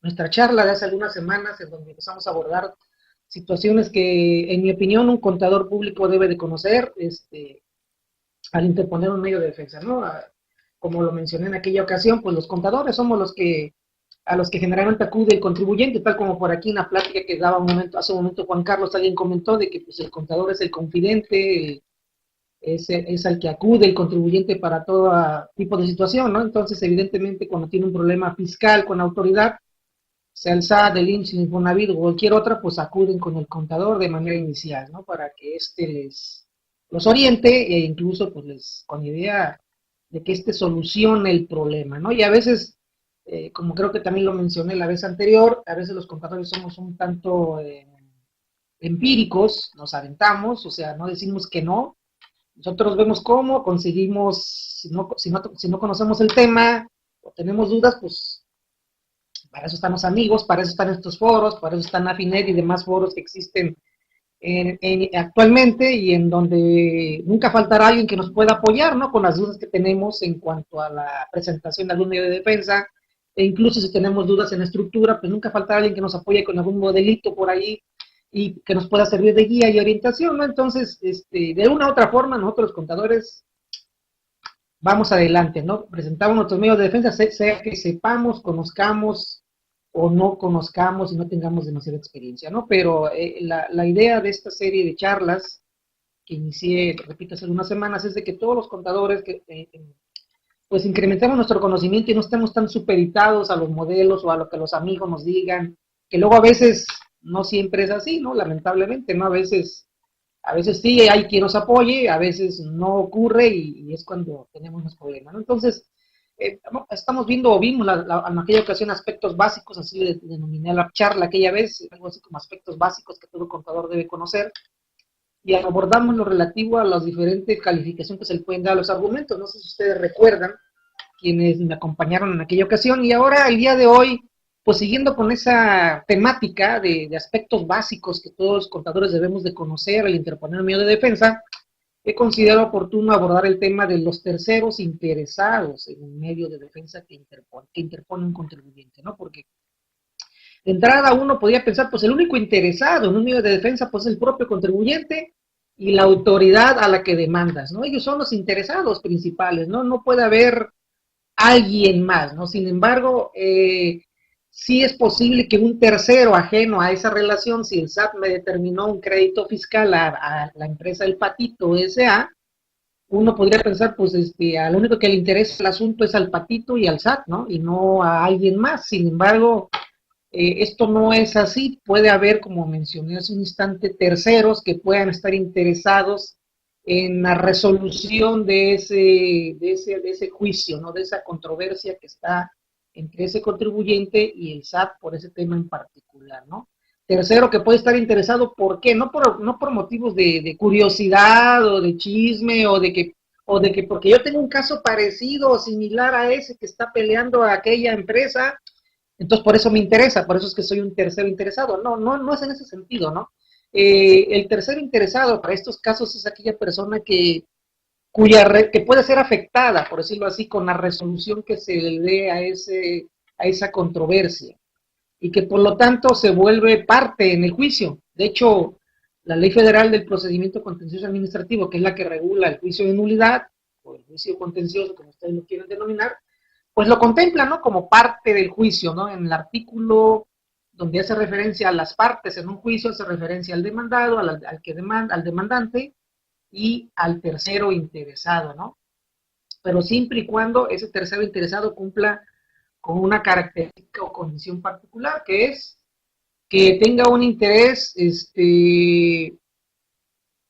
nuestra charla de hace algunas semanas, en donde empezamos a abordar situaciones que, en mi opinión, un contador público debe de conocer al interponer un medio de defensa, ¿no? Como lo mencioné en aquella ocasión, pues los contadores somos los que a los que generalmente acude el contribuyente, tal como por aquí en la plática que daba hace un momento Juan Carlos, alguien comentó de que pues, el contador es el confidente, es al que acude el contribuyente para todo tipo de situación, ¿no? Entonces, evidentemente, cuando tiene un problema fiscal con la autoridad, sea el SAT, el IMSS, el Infonavit o cualquier otra, pues acuden con el contador de manera inicial, ¿no? Para que los oriente e incluso pues con idea de que solucione el problema, ¿no? Y a veces, como creo que también lo mencioné la vez anterior, a veces los contadores somos un tanto empíricos, nos aventamos, o sea, no decimos que no. Nosotros vemos cómo conseguimos, si no conocemos el tema o tenemos dudas, pues para eso están los amigos, para eso están estos foros, para eso están Afinet y demás foros que existen actualmente, y en donde nunca faltará alguien que nos pueda apoyar, ¿no? Con las dudas que tenemos en cuanto a la presentación de algún medio de defensa, e incluso si tenemos dudas en la estructura, pues nunca faltará alguien que nos apoye con algún modelito por ahí y que nos pueda servir de guía y orientación, ¿no? Entonces, de una u otra forma, nosotros los contadores vamos adelante, ¿no? Presentamos nuestros medios de defensa, sea que sepamos, conozcamos o no conozcamos y no tengamos demasiada experiencia, ¿no? Pero la idea de esta serie de charlas que inicié, repito, hace unas semanas, es de que todos los contadores pues incrementemos nuestro conocimiento y no estemos tan supeditados a los modelos o a lo que los amigos nos digan, que luego a veces no siempre es así, ¿no? Lamentablemente, ¿no? A veces sí hay quien nos apoye, a veces no ocurre y es cuando tenemos los problemas, ¿no? Entonces, estamos viendo o vimos en aquella ocasión aspectos básicos, así le denominé la charla aquella vez, algo así como aspectos básicos que todo contador debe conocer, y abordamos lo relativo a las diferentes calificaciones que se le pueden dar a los argumentos. No sé si ustedes recuerdan, quienes me acompañaron en aquella ocasión, y ahora, el día de hoy, pues siguiendo con esa temática de aspectos básicos que todos los contadores debemos de conocer al interponer un medio de defensa, he considerado oportuno abordar el tema de los terceros interesados en un medio de defensa que interpone un contribuyente, ¿no? Porque de entrada uno podría pensar, pues el único interesado en un medio de defensa, pues es el propio contribuyente y la autoridad a la que demandas, ¿no? Ellos son los interesados principales, ¿no? No puede haber alguien más, ¿no? Sin embargo, sí es posible que un tercero ajeno a esa relación, si el SAT me determinó un crédito fiscal a la empresa El Patito S.A., uno podría pensar, pues, a lo único que le interesa el asunto es al Patito y al SAT, ¿no? Y no a alguien más. Sin embargo, esto no es así. Puede haber, como mencioné hace un instante, terceros que puedan estar interesados en la resolución de ese juicio, ¿no? De esa controversia que está entre ese contribuyente y el SAT por ese tema en particular, ¿no? Tercero que puede estar interesado, ¿por qué? No por motivos de curiosidad o de chisme o de que porque yo tengo un caso parecido o similar a ese que está peleando a aquella empresa, entonces por eso me interesa, por eso es que soy un tercero interesado. No es en ese sentido, ¿no? El tercero interesado para estos casos es aquella persona que puede ser afectada, por decirlo así, con la resolución que se le dé a esa controversia, y que por lo tanto se vuelve parte en el juicio. De hecho, la Ley Federal del Procedimiento Contencioso Administrativo, que es la que regula el juicio de nulidad, o el juicio contencioso, como ustedes lo quieren denominar, pues lo contempla, ¿no? Como parte del juicio, ¿no? En el artículo donde hace referencia a las partes en un juicio, hace referencia al demandado, al demandante y al tercero interesado, ¿no? Pero siempre y cuando ese tercero interesado cumpla con una característica o condición particular, que es que tenga un interés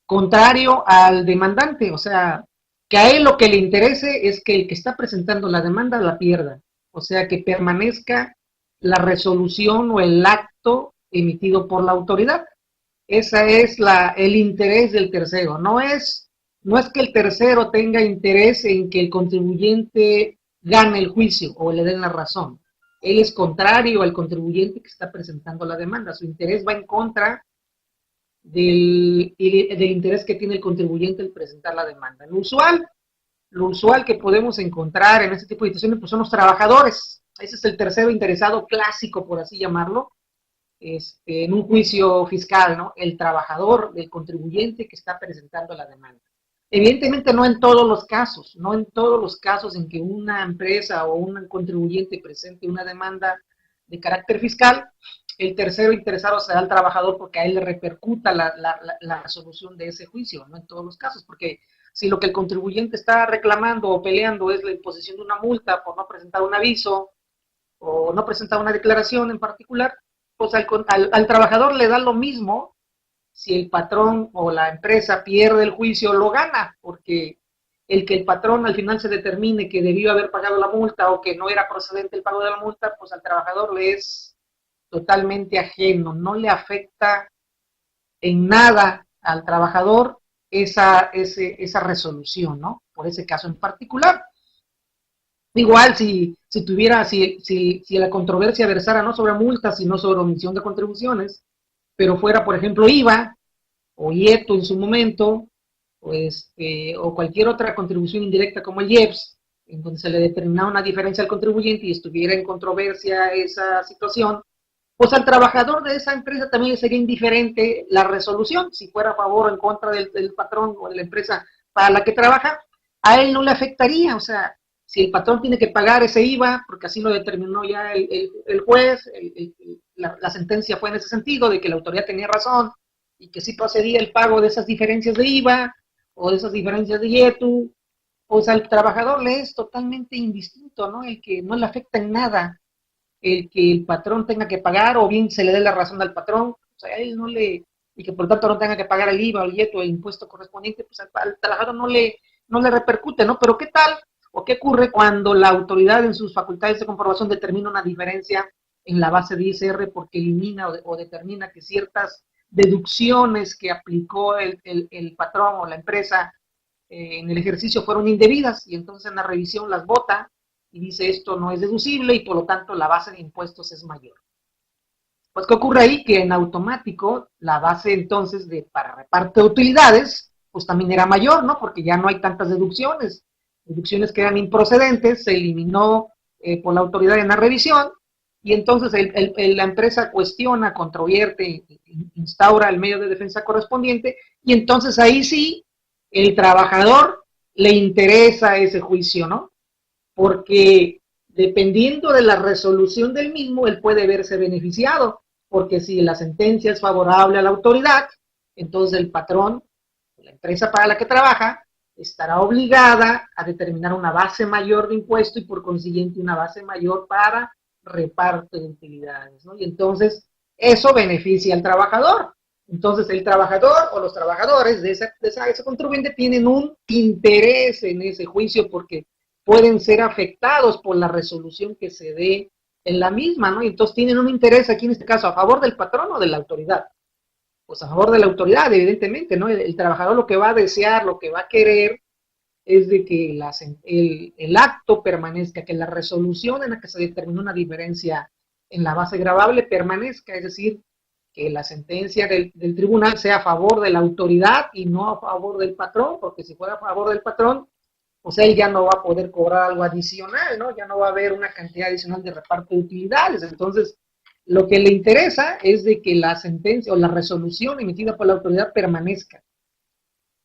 contrario al demandante, o sea, que a él lo que le interese es que el que está presentando la demanda la pierda, o sea, que permanezca la resolución o el acto emitido por la autoridad. Ese es el interés del tercero. No es que el tercero tenga interés en que el contribuyente gane el juicio o le den la razón. Él es contrario al contribuyente que está presentando la demanda. Su interés va en contra del interés que tiene el contribuyente al presentar la demanda. Lo usual que podemos encontrar en este tipo de situaciones pues son los trabajadores. Ese es el tercero interesado clásico, por así llamarlo, en un juicio fiscal, ¿no? El trabajador, el contribuyente que está presentando la demanda. Evidentemente no en todos los casos, no en todos los casos en que una empresa o un contribuyente presente una demanda de carácter fiscal, el tercero interesado será el trabajador porque a él le repercuta la resolución de ese juicio, no en todos los casos, porque si lo que el contribuyente está reclamando o peleando es la imposición de una multa por no presentar un aviso o no presentar una declaración en particular, pues al trabajador le da lo mismo si el patrón o la empresa pierde el juicio, lo gana, porque el que el patrón al final se determine que debió haber pagado la multa o que no era procedente el pago de la multa, pues al trabajador le es totalmente ajeno, no le afecta en nada al trabajador esa resolución, ¿no? Por ese caso en particular. Igual si la controversia versara no sobre multas, sino sobre omisión de contribuciones, pero fuera, por ejemplo, IVA o IETO en su momento, o cualquier otra contribución indirecta como el IEPS, en donde se le determinara una diferencia al contribuyente y estuviera en controversia esa situación, pues al trabajador de esa empresa también le sería indiferente la resolución, si fuera a favor o en contra del patrón o de la empresa para la que trabaja, a él no le afectaría, o sea, si el patrón tiene que pagar ese IVA, porque así lo determinó ya el juez, la sentencia fue en ese sentido, de que la autoridad tenía razón, y que sí procedía el pago de esas diferencias de IVA, o de esas diferencias de IETU, pues al trabajador le es totalmente indistinto, ¿no? El que no le afecta en nada el que el patrón tenga que pagar, o bien se le dé la razón al patrón, o sea, a él no le, y que por tanto no tenga que pagar el IVA, el IETO, el impuesto correspondiente, pues al trabajador no le repercute, ¿no? Pero ¿qué tal? ¿O qué ocurre cuando la autoridad en sus facultades de comprobación determina una diferencia en la base de ISR porque elimina o determina que ciertas deducciones que aplicó el patrón o la empresa en el ejercicio fueron indebidas y entonces en la revisión las vota y dice esto no es deducible y por lo tanto la base de impuestos es mayor? Pues, ¿qué ocurre ahí? Que en automático la base entonces para reparto de utilidades, pues también era mayor, ¿no? Porque ya no hay tantas deducciones que eran improcedentes, se eliminó por la autoridad en la revisión, y entonces la empresa cuestiona, controvierte, instaura el medio de defensa correspondiente, y entonces ahí sí, el trabajador le interesa ese juicio, ¿no? Porque dependiendo de la resolución del mismo, él puede verse beneficiado, porque si la sentencia es favorable a la autoridad, entonces el patrón, la empresa para la que trabaja, estará obligada a determinar una base mayor de impuesto y por consiguiente una base mayor para reparto de utilidades, ¿no? Y entonces eso beneficia al trabajador. Entonces el trabajador o los trabajadores de ese contribuyente tienen un interés en ese juicio porque pueden ser afectados por la resolución que se dé en la misma, ¿no? Y entonces tienen un interés aquí en este caso a favor del patrón o de la autoridad. Pues a favor de la autoridad, evidentemente, ¿no? El trabajador lo que va a desear, lo que va a querer es de que el acto permanezca, que la resolución en la que se determinó una diferencia en la base gravable permanezca, es decir, que la sentencia del tribunal sea a favor de la autoridad y no a favor del patrón, porque si fuera a favor del patrón, pues él ya no va a poder cobrar algo adicional, ¿no? Ya no va a haber una cantidad adicional de reparto de utilidades. Entonces, lo que le interesa es de que la sentencia o la resolución emitida por la autoridad permanezca.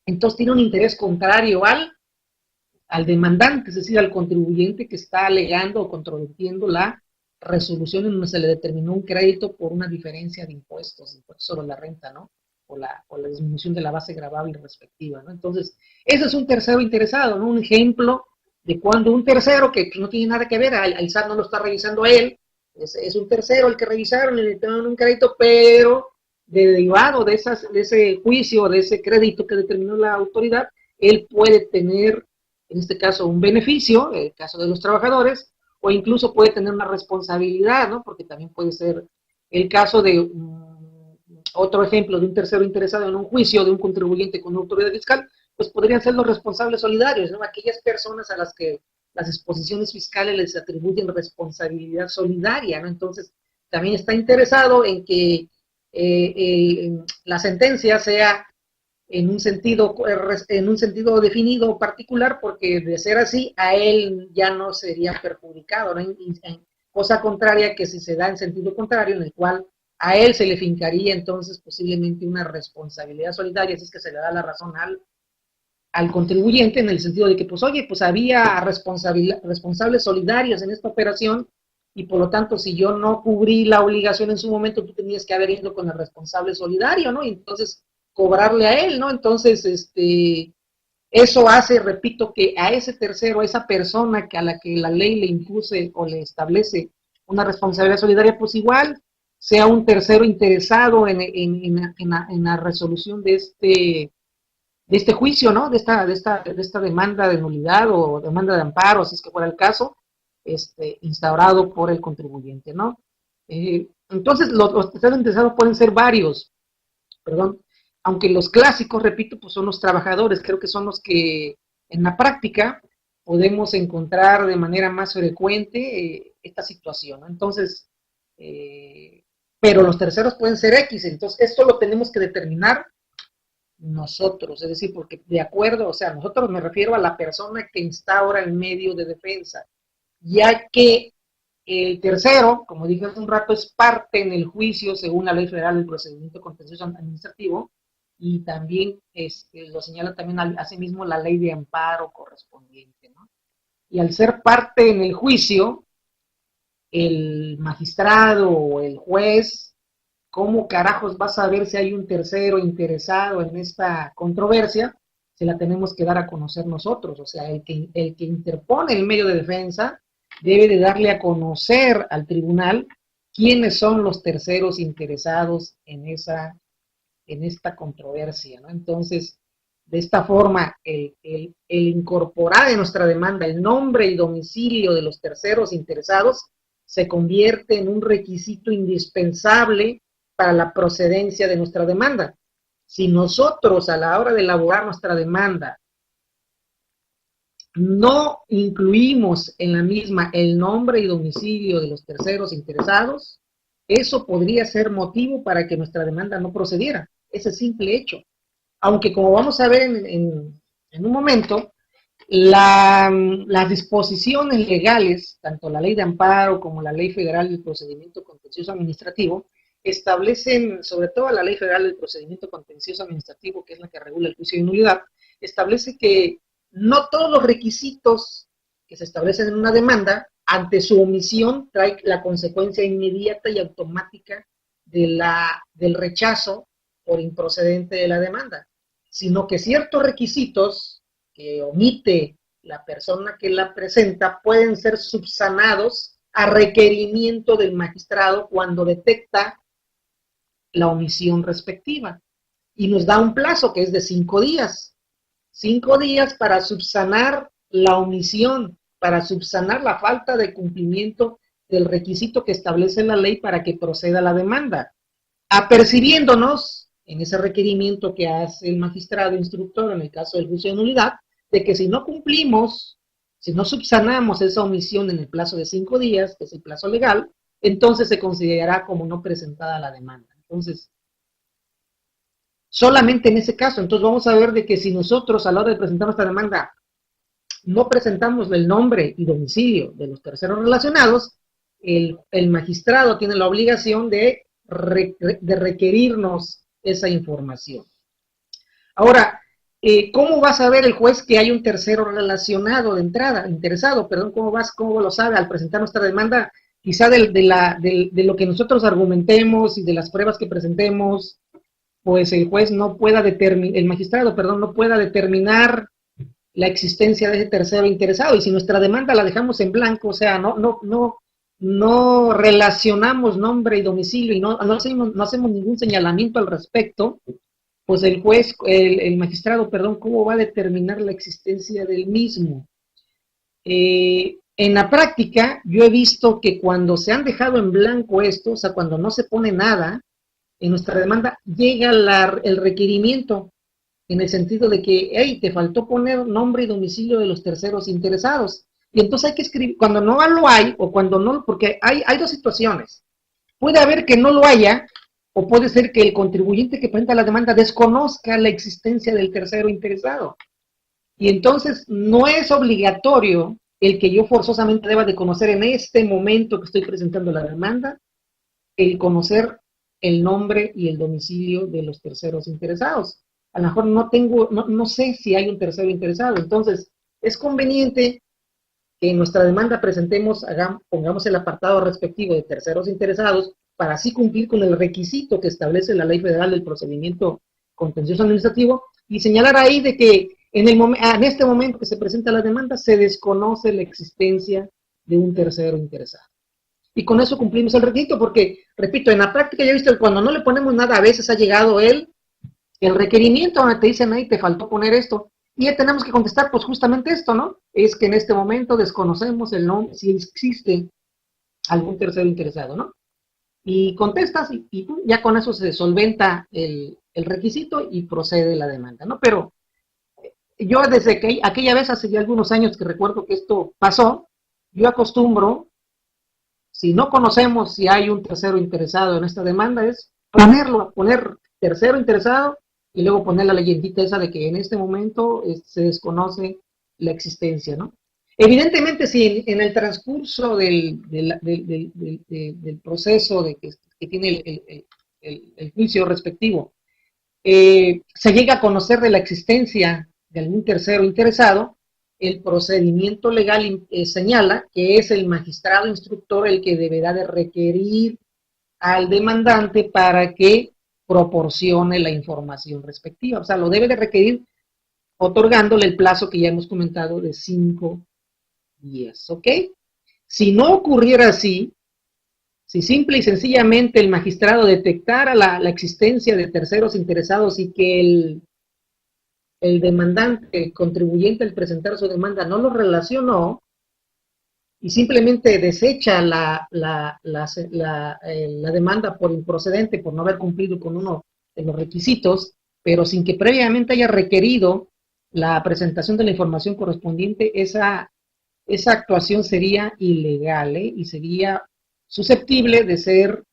Entonces tiene un interés contrario al demandante, es decir, al contribuyente que está alegando o controvirtiendo la resolución en donde se le determinó un crédito por una diferencia de impuestos sobre la renta, ¿no? O la disminución de la base gravable respectiva, ¿no? Entonces, ese es un tercero interesado, ¿no? Un ejemplo de cuando un tercero que no tiene nada que ver, al SAT no lo está revisando a él, es un tercero el que revisaron, le determinaron un crédito, pero derivado de ese juicio, de ese crédito que determinó la autoridad, él puede tener, en este caso, un beneficio, en el caso de los trabajadores, o incluso puede tener una responsabilidad, ¿no? Porque también puede ser el caso de otro ejemplo de un tercero interesado en un juicio de un contribuyente con una autoridad fiscal, pues podrían ser los responsables solidarios, ¿no? Aquellas personas a las que las exposiciones fiscales les atribuyen responsabilidad solidaria, ¿no? Entonces, también está interesado en que la sentencia sea en un sentido definido particular, porque de ser así, a él ya no sería perjudicado, ¿no? cosa contraria que si se da en sentido contrario, en el cual a él se le fincaría entonces posiblemente una responsabilidad solidaria, si es que se le da la razón al contribuyente, en el sentido de que, pues, oye, pues había responsables solidarios en esta operación, y por lo tanto, si yo no cubrí la obligación en su momento, tú tenías que haber ido con el responsable solidario, ¿no? Y entonces cobrarle a él, ¿no? Entonces, eso hace, repito, que a ese tercero, a esa persona que a la que la ley le impuse o le establece una responsabilidad solidaria, pues igual sea un tercero interesado en la resolución de este juicio, ¿no? De esta demanda de nulidad o demanda de amparo, si es que fuera el caso, instaurado por el contribuyente, ¿no? Entonces, los terceros interesados pueden ser varios, perdón, aunque los clásicos, repito, pues son los trabajadores, creo que son los que en la práctica podemos encontrar de manera más frecuente esta situación, ¿no? Entonces, pero los terceros pueden ser X, entonces esto lo tenemos que determinar nosotros, es decir, porque de acuerdo, o sea, nosotros me refiero a la persona que instaura el medio de defensa, ya que el tercero, como dije hace un rato, es parte en el juicio según la Ley Federal del Procedimiento Contencioso Administrativo, y también lo señala también asimismo la ley de amparo correspondiente, ¿no? Y al ser parte en el juicio, el magistrado o el juez, ¿cómo carajos va a saber si hay un tercero interesado en esta controversia? Se la tenemos que dar a conocer nosotros, o sea, el que interpone el medio de defensa debe de darle a conocer al tribunal quiénes son los terceros interesados en esta controversia, ¿no? Entonces, de esta forma, el incorporar en nuestra demanda el nombre y domicilio de los terceros interesados se convierte en un requisito indispensable para la procedencia de nuestra demanda. Si nosotros a la hora de elaborar nuestra demanda no incluimos en la misma el nombre y domicilio de los terceros interesados, eso podría ser motivo para que nuestra demanda no procediera, ese simple hecho. Aunque, como vamos a ver en un momento, las disposiciones legales, tanto la ley de amparo como la ley federal del procedimiento contencioso administrativo, establecen, sobre todo la ley federal del procedimiento contencioso administrativo, que es la que regula el juicio de nulidad, establece que no todos los requisitos que se establecen en una demanda, ante su omisión, trae la consecuencia inmediata y automática del rechazo por improcedente de la demanda, sino que ciertos requisitos que omite la persona que la presenta pueden ser subsanados a requerimiento del magistrado cuando detecta la omisión respectiva. Y nos da un plazo que es de 5 días. 5 días para subsanar la omisión, para subsanar la falta de cumplimiento del requisito que establece la ley para que proceda la demanda, apercibiéndonos en ese requerimiento que hace el magistrado instructor en el caso del juicio de nulidad, de que si no cumplimos, si no subsanamos esa omisión en el plazo de 5 días, que es el plazo legal, entonces se considerará como no presentada la demanda. Entonces, solamente en ese caso, entonces vamos a ver de que si nosotros a la hora de presentar nuestra demanda no presentamos el nombre y domicilio de los terceros relacionados, el magistrado tiene la obligación de requerirnos esa información. Ahora, ¿cómo va a saber el juez que hay un tercero relacionado de entrada, interesado, perdón, cómo lo sabe al presentar nuestra demanda? Quizá de lo que nosotros argumentemos y de las pruebas que presentemos, pues el juez no pueda determinar, el magistrado, perdón, no pueda determinar la existencia de ese tercero interesado, y si nuestra demanda la dejamos en blanco, o sea, no relacionamos nombre y domicilio y no hacemos ningún señalamiento al respecto, pues el juez, el magistrado, perdón, ¿cómo va a determinar la existencia del mismo? En la práctica, yo he visto que cuando se han dejado en blanco esto, o sea, cuando no se pone nada, en nuestra demanda llega el requerimiento, en el sentido de que, hey, te faltó poner nombre y domicilio de los terceros interesados. Y entonces hay que escribir, cuando no lo hay, o cuando no, porque hay dos situaciones. Puede haber que no lo haya, o puede ser que el contribuyente que presenta la demanda desconozca la existencia del tercero interesado. Y entonces no es obligatorio el que yo forzosamente deba de conocer en este momento que estoy presentando la demanda, el conocer el nombre y el domicilio de los terceros interesados. A lo mejor no sé si hay un tercero interesado, entonces es conveniente que en nuestra demanda presentemos, pongamos el apartado respectivo de terceros interesados para así cumplir con el requisito que establece la Ley Federal del Procedimiento Contencioso Administrativo y señalar ahí de que en este momento que se presenta la demanda se desconoce la existencia de un tercero interesado. Y con eso cumplimos el requisito, porque, repito, en la práctica ya viste, cuando no le ponemos nada, a veces ha llegado el requerimiento donde te dicen ahí, te faltó poner esto, y ya tenemos que contestar, pues justamente esto, ¿no? Es que en este momento desconocemos el nombre, si existe algún tercero interesado, ¿no? Y contestas y ya con eso se solventa el requisito y procede la demanda, ¿no? Pero yo desde que aquella vez, hace ya algunos años que recuerdo que esto pasó, yo acostumbro, si no conocemos si hay un tercero interesado en esta demanda, es poner tercero interesado y luego poner la leyendita esa de que en este momento se desconoce la existencia, ¿no? Evidentemente, si en el transcurso del proceso que tiene el juicio respectivo, se llega a conocer de la existencia de algún tercero interesado, el procedimiento legal señala que es el magistrado instructor el que deberá de requerir al demandante para que proporcione la información respectiva. O sea, lo debe de requerir otorgándole el plazo que ya hemos comentado de 5 días, ¿ok? Si no ocurriera así, si simple y sencillamente el magistrado detectara la existencia de terceros interesados y que el demandante, el contribuyente al presentar su demanda no lo relacionó y simplemente desecha la demanda por improcedente, por no haber cumplido con uno de los requisitos, pero sin que previamente haya requerido la presentación de la información correspondiente, esa actuación sería ilegal, y sería susceptible de ser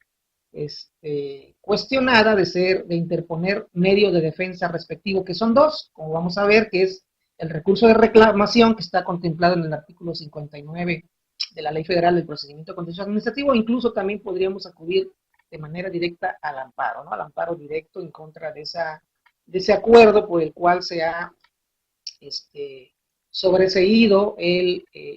cuestionada, de interponer medio de defensa respectivo, que son dos, como vamos a ver, que es el recurso de reclamación que está contemplado en el artículo 59 de la Ley Federal del Procedimiento Contencioso Administrativo, incluso también podríamos acudir de manera directa al amparo, ¿no? Al amparo directo en contra de ese acuerdo por el cual se ha sobreseído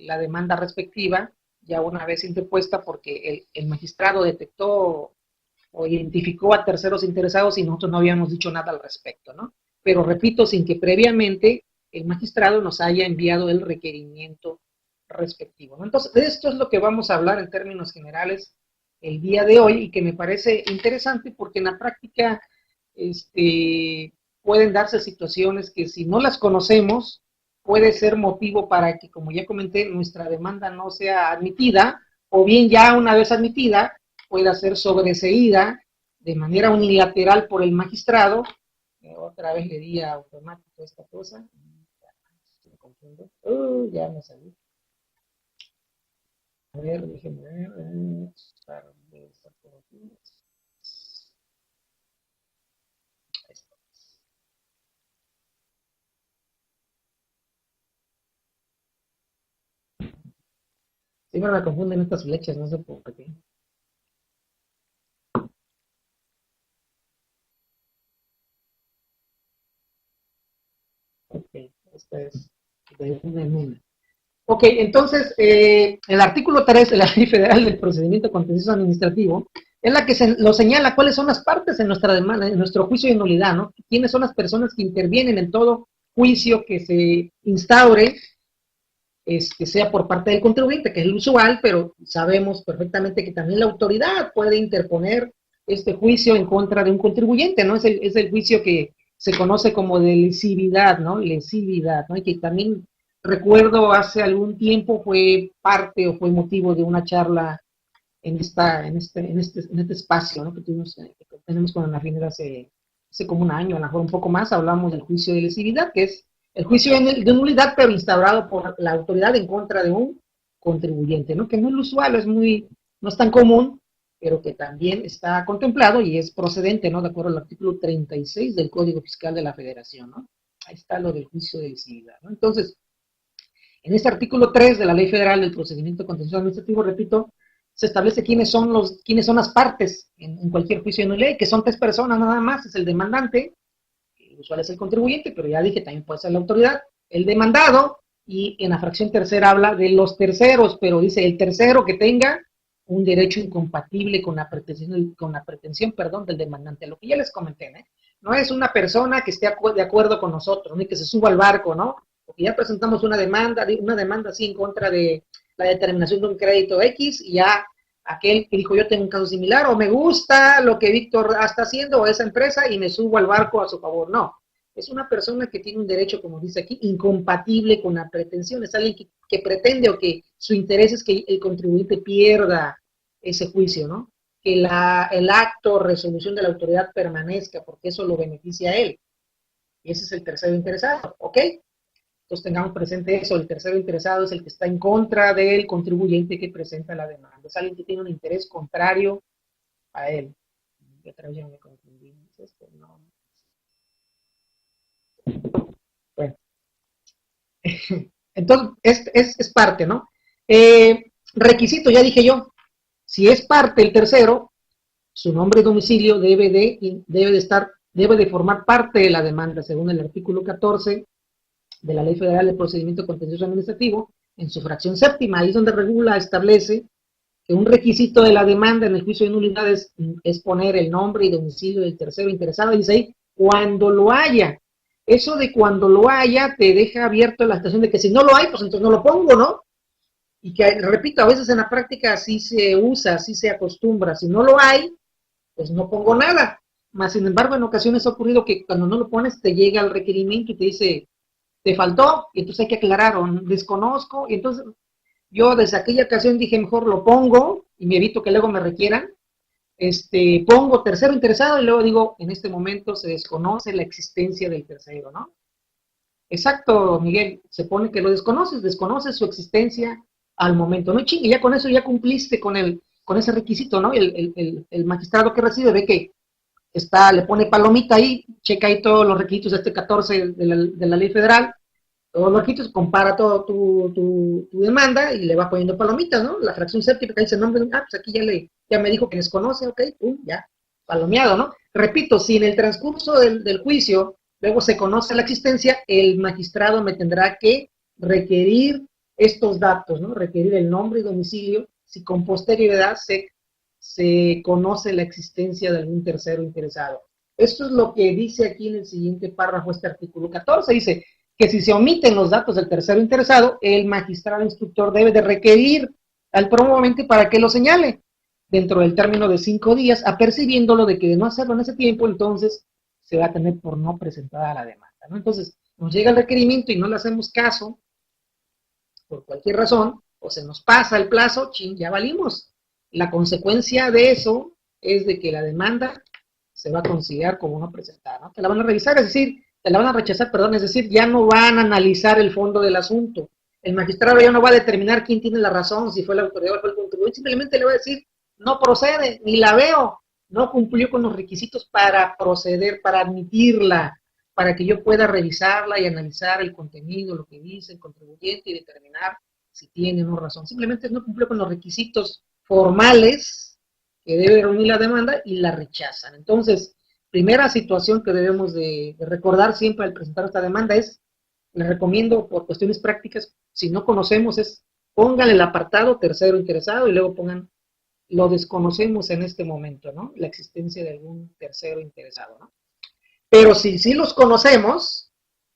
la demanda respectiva, ya una vez interpuesta, porque el magistrado detectó o identificó a terceros interesados y nosotros no habíamos dicho nada al respecto, ¿no? Pero repito, sin que previamente el magistrado nos haya enviado el requerimiento respectivo, ¿no? Entonces, de esto es lo que vamos a hablar en términos generales el día de hoy y que me parece interesante porque en la práctica pueden darse situaciones que si no las conocemos puede ser motivo para que, como ya comenté, nuestra demanda no sea admitida o bien ya una vez admitida pueda ser sobreseída de manera unilateral por el magistrado. Otra vez le di a automático esta cosa. Me confundo. Ya me salí. A ver, déjenme ver. Siempre me confunden estas flechas, no sé por qué. Ok, esta es de una en una. Ok, entonces, el artículo 3 de la Ley Federal del Procedimiento Contencioso Administrativo es la que lo señala cuáles son las partes en nuestra demanda, en nuestro juicio de nulidad, ¿no? ¿Quiénes son las personas que intervienen en todo juicio que se instaure, sea por parte del contribuyente, que es lo usual, pero sabemos perfectamente que también la autoridad puede interponer este juicio en contra de un contribuyente, ¿no? Es el juicio que se conoce como de lesividad, ¿no? Lesividad, ¿no? Y que también recuerdo hace algún tiempo fue parte o fue motivo de una charla en este espacio, ¿no? Que tenemos con Ana Finera hace como un año, a lo mejor un poco más, hablamos del juicio de lesividad, que es el juicio de nulidad, pero instaurado por la autoridad en contra de un contribuyente, ¿no? Que no es lo usual, no es tan común, pero que también está contemplado y es procedente, ¿no? De acuerdo al artículo 36 del Código Fiscal de la Federación, ¿no? Ahí está lo del juicio de lesividad, ¿no? Entonces, En este artículo 3 de la Ley Federal del Procedimiento Contencioso Administrativo, repito, se establece quiénes son las partes en cualquier juicio de nulidad, que son 3 personas nada más, es el demandante, el usual es el contribuyente, pero ya dije, también puede ser la autoridad, el demandado, y en la fracción tercera habla de los terceros, pero dice el tercero que tenga un derecho incompatible con la pretensión, del demandante, lo que ya les comenté, ¿eh? No es una persona que esté de acuerdo con nosotros, ni que se suba al barco, ¿no? Porque ya presentamos una demanda así en contra de la determinación de un crédito X, y ya aquel que dijo yo tengo un caso similar, o me gusta lo que Víctor está haciendo, o esa empresa, y me subo al barco a su favor. No, es una persona que tiene un derecho, como dice aquí, incompatible con la pretensión, es alguien que pretende, o que su interés es que el contribuyente pierda ese juicio, ¿no? Que el acto o resolución de la autoridad permanezca, porque eso lo beneficia a él. Y ese es el tercero interesado, ¿ok? Entonces tengamos presente eso, el tercero interesado es el que está en contra del contribuyente que presenta la demanda, es alguien que tiene un interés contrario a él. Otra vez ya me confundí, no. Bueno, entonces es parte, ¿no? Requisito, ya dije yo, si es parte el tercero, su nombre y domicilio debe de formar parte de la demanda, según el artículo 14 de la Ley Federal de Procedimiento Contencioso Administrativo, en su fracción séptima, ahí es donde regula, establece que un requisito de la demanda en el juicio de nulidad es poner el nombre y domicilio del tercero interesado, y dice ahí, cuando lo haya. Eso de cuando lo haya te deja abierto la situación de que si no lo hay, pues entonces no lo pongo, ¿no? Y que, repito, a veces en la práctica así se usa, así se acostumbra. Si no lo hay, pues no pongo nada. Más sin embargo, en ocasiones ha ocurrido que cuando no lo pones te llega el requerimiento y te dice, te faltó, y entonces hay que aclarar, o desconozco, y entonces yo desde aquella ocasión dije, mejor lo pongo, y me evito que luego me requieran, pongo tercero interesado, y luego digo, en este momento se desconoce la existencia del tercero, ¿no? Exacto, Miguel, se pone que lo desconoces su existencia al momento, no chingue, ya con eso ya cumpliste con ese requisito, ¿no? El magistrado que recibe ve que le pone palomita ahí, checa ahí todos los requisitos de este 14 de la ley federal, todos los requisitos, compara todo tu demanda y le va poniendo palomitas, ¿no? La fracción séptima que dice el nombre, pues aquí ya me dijo que desconoce, ok, pum, ya, palomeado, ¿no? Repito, si en el transcurso del juicio luego se conoce la existencia, el magistrado me tendrá que requerir estos datos, ¿no? Requerir el nombre y domicilio, si con posterioridad se conoce la existencia de algún tercero interesado. Esto es lo que dice aquí en el siguiente párrafo, este artículo 14, dice que si se omiten los datos del tercero interesado, el magistrado instructor debe de requerir al promovente para que lo señale dentro del término de 5 días, apercibiéndolo de que de no hacerlo en ese tiempo, entonces se va a tener por no presentada la demanda, ¿no? Entonces, nos llega el requerimiento y no le hacemos caso, por cualquier razón, o se nos pasa el plazo, ching, ya valimos. La consecuencia de eso es de que la demanda se va a considerar como no presentada, ¿no? Te la van a revisar, es decir, te la van a rechazar, perdón, es decir, ya no van a analizar el fondo del asunto. El magistrado ya no va a determinar quién tiene la razón, si fue la autoridad o fue el contribuyente, simplemente le va a decir, no procede, ni la veo, no cumplió con los requisitos para proceder, para admitirla, para que yo pueda revisarla y analizar el contenido, lo que dice el contribuyente y determinar si tiene o no razón. Simplemente no cumplió con los requisitos formales que debe reunir la demanda y la rechazan. Entonces, primera situación que debemos de recordar siempre al presentar esta demanda es, les recomiendo por cuestiones prácticas, si no conocemos, pongan el apartado tercero interesado y luego pongan, lo desconocemos en este momento, ¿no? La existencia de algún tercero interesado, ¿no? Pero si sí los conocemos,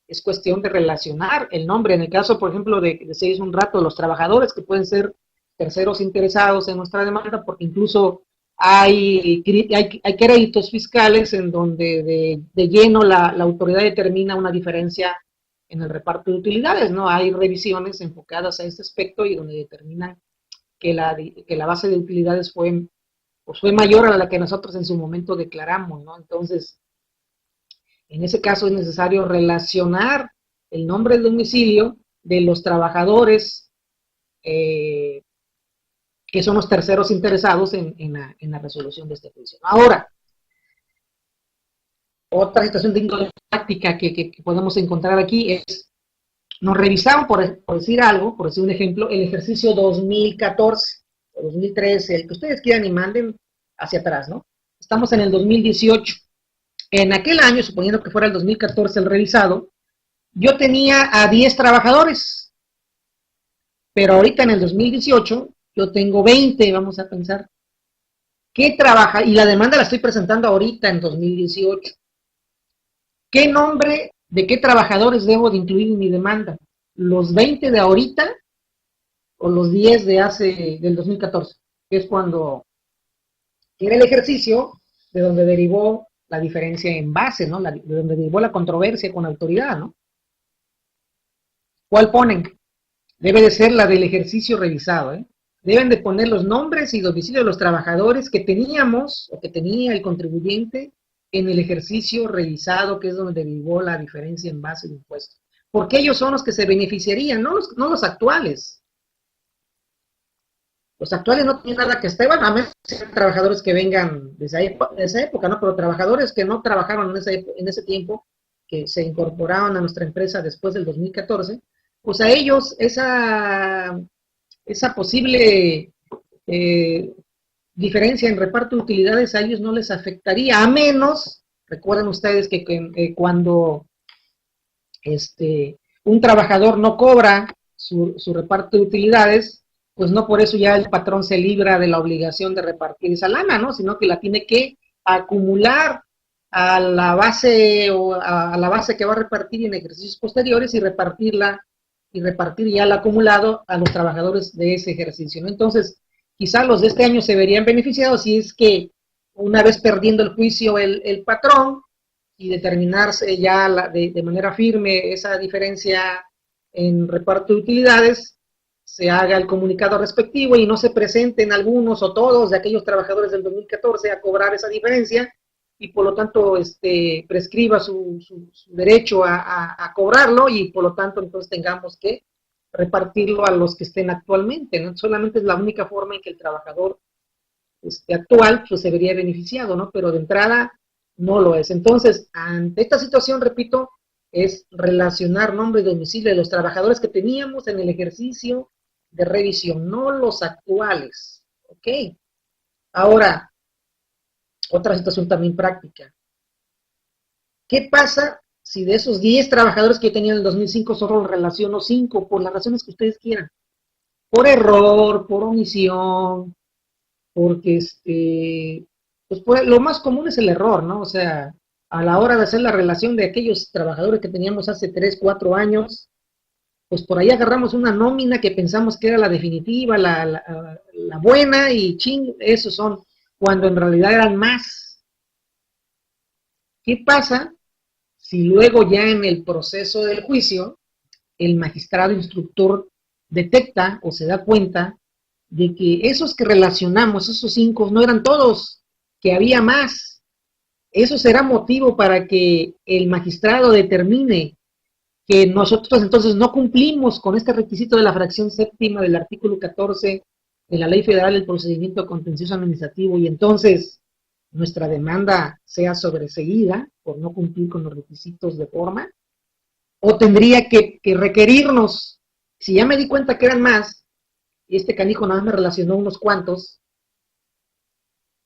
es cuestión de relacionar el nombre. En el caso, por ejemplo, de decía hace un rato, los trabajadores que pueden ser terceros interesados en nuestra demanda, porque incluso hay créditos fiscales en donde de lleno la autoridad determina una diferencia en el reparto de utilidades, ¿no? Hay revisiones enfocadas a este aspecto y donde determinan que la base de utilidades fue mayor a la que nosotros en su momento declaramos, ¿no? Entonces, en ese caso es necesario relacionar el nombre del domicilio de los trabajadores que son los terceros interesados en la resolución de este juicio. Ahora, otra situación de índole práctica que podemos encontrar aquí es nos revisaron, por decir algo, por decir un ejemplo, el ejercicio 2014 o 2013, el que ustedes quieran y manden hacia atrás, ¿no? Estamos en el 2018. En aquel año, suponiendo que fuera el 2014 el revisado, yo tenía a 10 trabajadores, pero ahorita en el 2018 yo tengo 20, vamos a pensar. ¿Qué trabaja? Y la demanda la estoy presentando ahorita en 2018. ¿Qué nombre de qué trabajadores debo de incluir en mi demanda? ¿Los 20 de ahorita o los 10 del 2014? Que es cuando era el ejercicio de donde derivó la diferencia en base, ¿no? De donde derivó la controversia con la autoridad, ¿no? ¿Cuál ponen? Debe de ser la del ejercicio revisado, ¿eh? Deben de poner los nombres y domicilios de los trabajadores que teníamos o que tenía el contribuyente en el ejercicio revisado, que es donde derivó la diferencia en base de impuestos. Porque ellos son los que se beneficiarían, no los actuales. Los actuales no tienen nada que estar, bueno, a menos que sean trabajadores que vengan de esa época, ¿no? Pero trabajadores que no trabajaron en ese tiempo, que se incorporaron a nuestra empresa después del 2014, pues a ellos esa posible diferencia en reparto de utilidades a ellos no les afectaría, a menos, recuerden ustedes que cuando un trabajador no cobra su reparto de utilidades, pues no por eso ya el patrón se libra de la obligación de repartir esa lana, ¿no? Sino que la tiene que acumular a la base o a la base que va a repartir en ejercicios posteriores y repartir ya el acumulado a los trabajadores de ese ejercicio, ¿no? Entonces, quizá los de este año se verían beneficiados si es que una vez perdiendo el juicio el patrón y determinarse ya de manera firme esa diferencia en reparto de utilidades, se haga el comunicado respectivo y no se presenten algunos o todos de aquellos trabajadores del 2014 a cobrar esa diferencia y por lo tanto prescriba su derecho a cobrarlo y por lo tanto entonces tengamos que repartirlo a los que estén actualmente, ¿no? Solamente es la única forma en que el trabajador actual pues se vería beneficiado, ¿no? Pero de entrada no lo es. Entonces, ante esta situación, repito, es relacionar nombre y domicilio de los trabajadores que teníamos en el ejercicio de revisión, no los actuales, ¿ok? Ahora, otra situación también práctica. ¿Qué pasa si de esos 10 trabajadores que yo tenía en el 2005 solo relaciono 5 por las razones que ustedes quieran? Por error, por omisión, porque pues lo más común es el error, ¿no? O sea, a la hora de hacer la relación de aquellos trabajadores que teníamos hace 3, 4 años, pues por ahí agarramos una nómina que pensamos que era la definitiva, la buena y ching, esos son, cuando en realidad eran más. ¿Qué pasa si luego ya en el proceso del juicio el magistrado instructor detecta o se da cuenta de que esos que relacionamos, esos 5, no eran todos, que había más? Eso será motivo para que el magistrado determine que nosotros entonces no cumplimos con este requisito de la fracción séptima del artículo 14 de la Ley Federal del Procedimiento Contencioso Administrativo y entonces nuestra demanda sea sobreseída por no cumplir con los requisitos de forma, o tendría que requerirnos, si ya me di cuenta que eran más, y este canijo nada más me relacionó unos cuantos,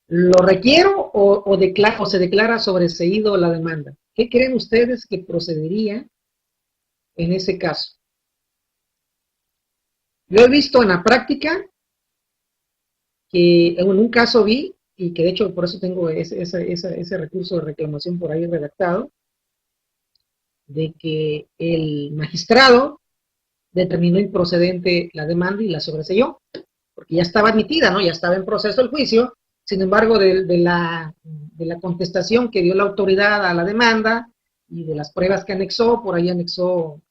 ¿lo requiero o se declara sobreseído la demanda? ¿Qué creen ustedes que procedería en ese caso? Yo he visto en la práctica que en un caso vi, y que de hecho por eso tengo ese recurso de reclamación por ahí redactado, de que el magistrado determinó improcedente la demanda y la sobreseyó, porque ya estaba admitida, ¿no? Ya estaba en proceso el juicio. Sin embargo, de la contestación que dio la autoridad a la demanda y de las pruebas que anexó, por ahí anexó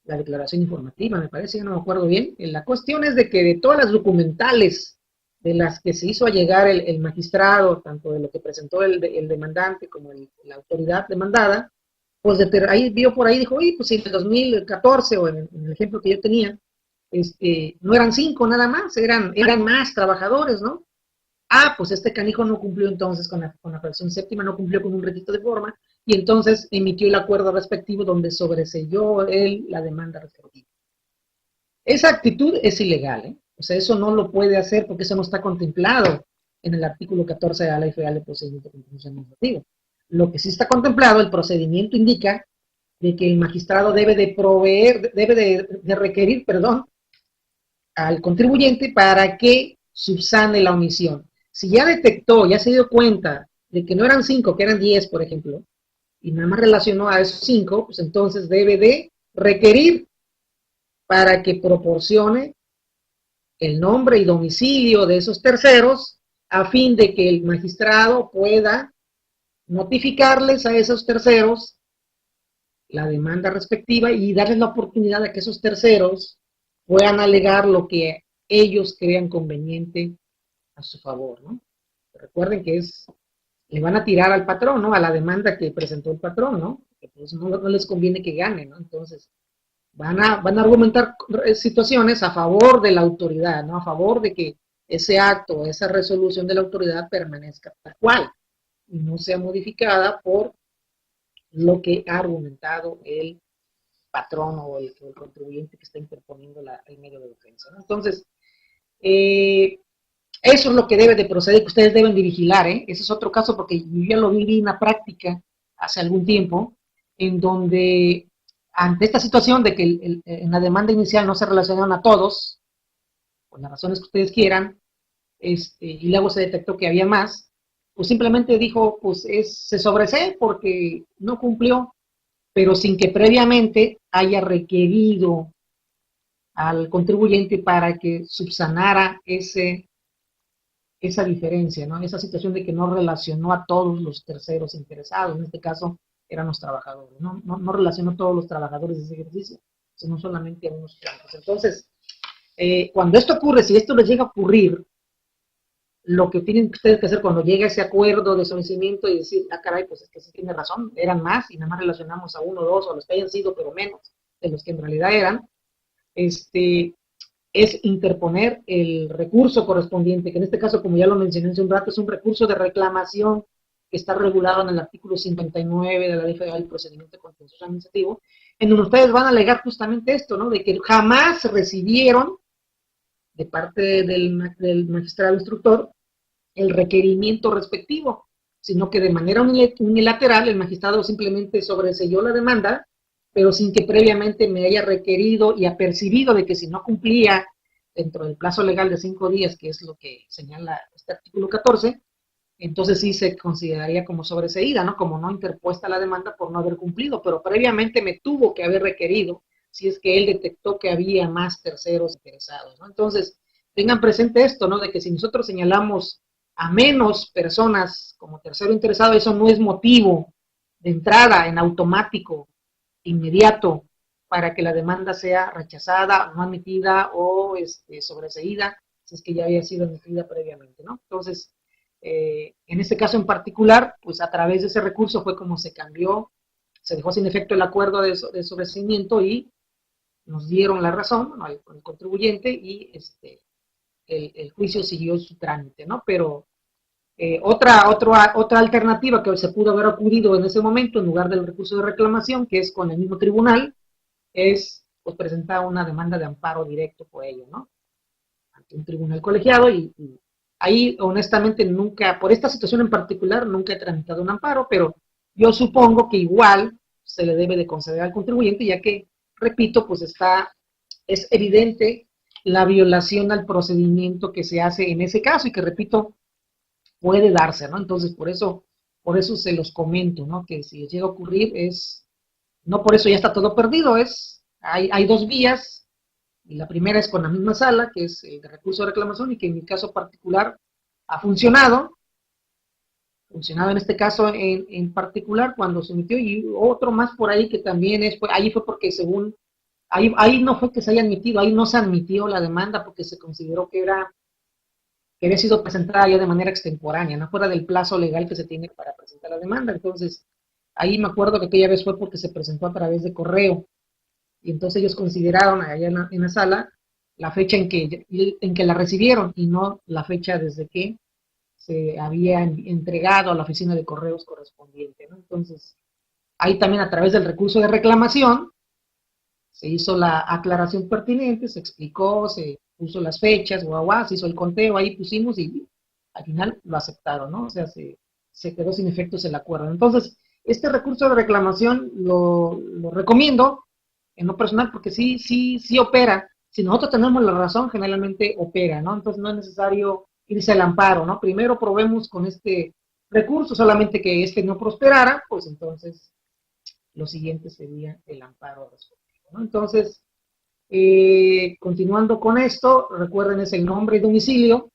la declaración informativa, me parece, ya no me acuerdo bien. La cuestión es de que de todas las documentales de las que se hizo llegar el magistrado, tanto de lo que presentó el demandante como la autoridad demandada, pues ahí vio por ahí, dijo, oye, pues si en el 2014, o en el ejemplo que yo tenía, no eran 5 nada más, eran más trabajadores, ¿no? Ah, pues este canijo no cumplió entonces con la fracción séptima, no cumplió con un requisito de forma, y entonces emitió el acuerdo respectivo donde sobreseyó él la demanda respectiva. Esa actitud es ilegal, ¿eh? O sea, eso no lo puede hacer porque eso no está contemplado en el artículo 14 de la Ley Federal de Procedimiento Contencioso Administrativo. Lo que sí está contemplado, el procedimiento indica de que el magistrado debe de proveer, debe de requerir, perdón, al contribuyente para que subsane la omisión. Si ya detectó, ya se dio cuenta de que no eran 5, que eran 10, por ejemplo, y nada más relacionó a esos 5, pues entonces debe de requerir para que proporcione el nombre y domicilio de esos terceros a fin de que el magistrado pueda notificarles a esos terceros la demanda respectiva y darles la oportunidad de que esos terceros puedan alegar lo que ellos crean conveniente a su favor, ¿no? Recuerden que le van a tirar al patrón, ¿no? A la demanda que presentó el patrón, ¿no? Que pues no les conviene que gane, ¿no? Entonces, van a argumentar situaciones a favor de la autoridad, ¿no? A favor de que ese acto, esa resolución de la autoridad permanezca tal cual y no sea modificada por lo que ha argumentado el patrón o el contribuyente que está interponiendo el medio de defensa, ¿no? Entonces, eso es lo que debe de proceder, que ustedes deben de vigilar, ¿eh? Ese es otro caso porque yo ya lo viví en la práctica hace algún tiempo, en donde ante esta situación de que en la demanda inicial no se relacionaron a todos, por las razones que ustedes quieran, y luego se detectó que había más, pues simplemente dijo, pues se sobresee porque no cumplió, pero sin que previamente haya requerido al contribuyente para que subsanara esa diferencia, ¿no? Esa situación de que no relacionó a todos los terceros interesados, en este caso eran los trabajadores, no relacionó a todos los trabajadores de ese ejercicio, sino solamente a unos cuantos. Entonces, cuando esto ocurre, si esto les llega a ocurrir, lo que tienen ustedes que hacer cuando llega ese acuerdo de sometimiento y decir, ah, caray, pues es que sí tiene razón, eran más y nada más relacionamos a uno, dos, o los que hayan sido, pero menos de los que en realidad eran, es interponer el recurso correspondiente, que en este caso, como ya lo mencioné hace un rato, es un recurso de reclamación que está regulado en el artículo 59 de la Ley Federal del Procedimiento Contencioso Administrativo, en donde ustedes van a alegar justamente esto, ¿no? De que jamás recibieron de parte del magistrado instructor el requerimiento respectivo, sino que de manera unilateral el magistrado simplemente sobreseyó la demanda, pero sin que previamente me haya requerido y apercibido de que si no cumplía dentro del plazo legal de 5 días, que es lo que señala este artículo 14, entonces sí se consideraría como sobreseída, ¿no? Como no interpuesta la demanda por no haber cumplido, pero previamente me tuvo que haber requerido si es que él detectó que había más terceros interesados, ¿no? Entonces, tengan presente esto, ¿no? De que si nosotros señalamos a menos personas como tercero interesado, eso no es motivo de entrada en automático, inmediato, para que la demanda sea rechazada, no admitida o sobreseída, si es que ya había sido admitida previamente, ¿no? Entonces, en este caso en particular, pues a través de ese recurso fue como se cambió, se dejó sin efecto el acuerdo de sobreseimiento y nos dieron la razón, ¿no? al contribuyente y el juicio siguió su trámite, ¿no? Pero otra alternativa que se pudo haber ocurrido en ese momento, en lugar del recurso de reclamación, que es con el mismo tribunal, es pues, presentar una demanda de amparo directo por ello, ¿no? Ante un tribunal colegiado y ahí honestamente nunca, por esta situación en particular, nunca he tramitado un amparo, pero yo supongo que igual se le debe de conceder al contribuyente, ya que, repito, pues es evidente la violación al procedimiento que se hace en ese caso y que, repito, puede darse, ¿no? Entonces, por eso se los comento, ¿no? Que si les llega a ocurrir no por eso ya está todo perdido, hay dos vías, y la primera es con la misma sala, que es el de recurso de reclamación, y que en mi caso particular ha funcionado en este caso en particular cuando se emitió, y otro más por ahí que también ahí fue porque según, ahí no fue que se haya admitido, ahí no se admitió la demanda porque se consideró que había sido presentada ya de manera extemporánea, no fuera del plazo legal que se tiene para presentar la demanda. Entonces, ahí me acuerdo que aquella vez fue porque se presentó a través de correo, y entonces ellos consideraron allá en la sala la fecha en que la recibieron y no la fecha desde que se había entregado a la oficina de correos correspondiente, ¿no? Entonces, Ahí también a través del recurso de reclamación se hizo la aclaración pertinente, se explicó, se puso las fechas, se hizo el conteo, ahí pusimos y al final lo aceptaron, ¿no? O sea, se quedó sin efectos el acuerdo. Entonces, este recurso de reclamación lo recomiendo en lo personal porque sí opera. Si nosotros tenemos la razón, generalmente opera, ¿no? Entonces no es necesario irse al amparo, ¿no? Primero probemos con este recurso, solamente que este no prosperara, pues entonces lo siguiente sería el amparo respectivo, ¿no? Entonces, continuando con esto, recuerden es el nombre y domicilio.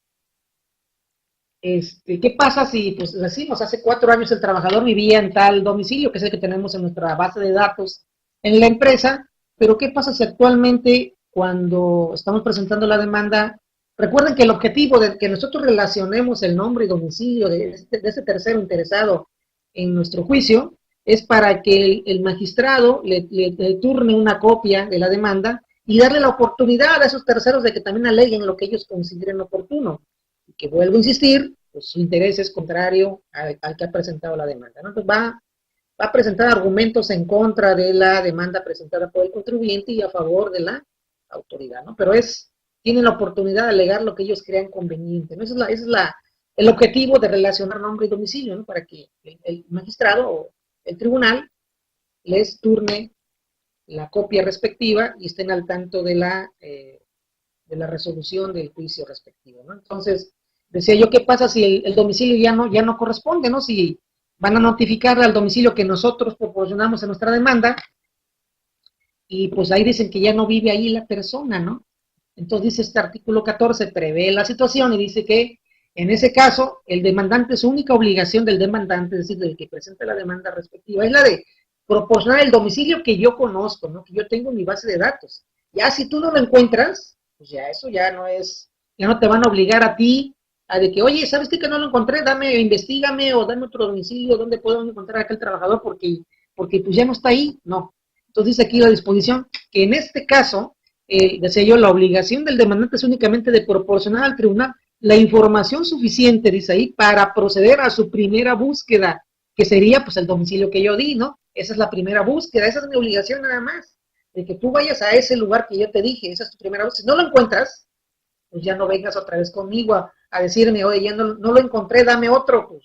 ¿Qué pasa si, pues decimos, hace 4 años el trabajador vivía en tal domicilio, que es el que tenemos en nuestra base de datos en la empresa, pero qué pasa si actualmente cuando estamos presentando la demanda, recuerden que el objetivo de que nosotros relacionemos el nombre y domicilio de este tercero interesado en nuestro juicio es para que el magistrado le turne una copia de la demanda y darle la oportunidad a esos terceros de que también aleguen lo que ellos consideren oportuno. Y que vuelvo a insistir, pues su interés es contrario al que ha presentado la demanda, ¿no? Entonces va a presentar argumentos en contra de la demanda presentada por el contribuyente y a favor de la autoridad, ¿no? Pero tienen la oportunidad de alegar lo que ellos crean conveniente, ¿no? Ese es el objetivo de relacionar nombre y domicilio, ¿no? Para que el magistrado o el tribunal les turne la copia respectiva y estén al tanto de la resolución del juicio respectivo, ¿no? Entonces, decía yo, ¿qué pasa si el domicilio ya no corresponde, ¿no? Si van a notificarle al domicilio que nosotros proporcionamos en nuestra demanda y pues ahí dicen que ya no vive ahí la persona, ¿no? Entonces dice este artículo 14, prevé la situación y dice que en ese caso el demandante, su única obligación del demandante, es decir, del que presenta la demanda respectiva, es la de proporcionar el domicilio que yo conozco, ¿no? Que yo tengo en mi base de datos. Ya si tú no lo encuentras, pues ya eso ya no te van a obligar a ti a de que, oye, ¿sabes qué que no lo encontré? Investígame o dame otro domicilio donde puedo encontrar a aquel trabajador porque pues ya no está ahí. No. Entonces dice aquí la disposición que en este caso, decía yo, la obligación del demandante es únicamente de proporcionar al tribunal la información suficiente, dice ahí, para proceder a su primera búsqueda, que sería pues el domicilio que yo di, ¿no? Esa es la primera búsqueda, esa es mi obligación nada más, de que tú vayas a ese lugar que yo te dije, esa es tu primera búsqueda. Si no lo encuentras, pues ya no vengas otra vez conmigo a decirme, oye, ya no lo encontré, dame otro, pues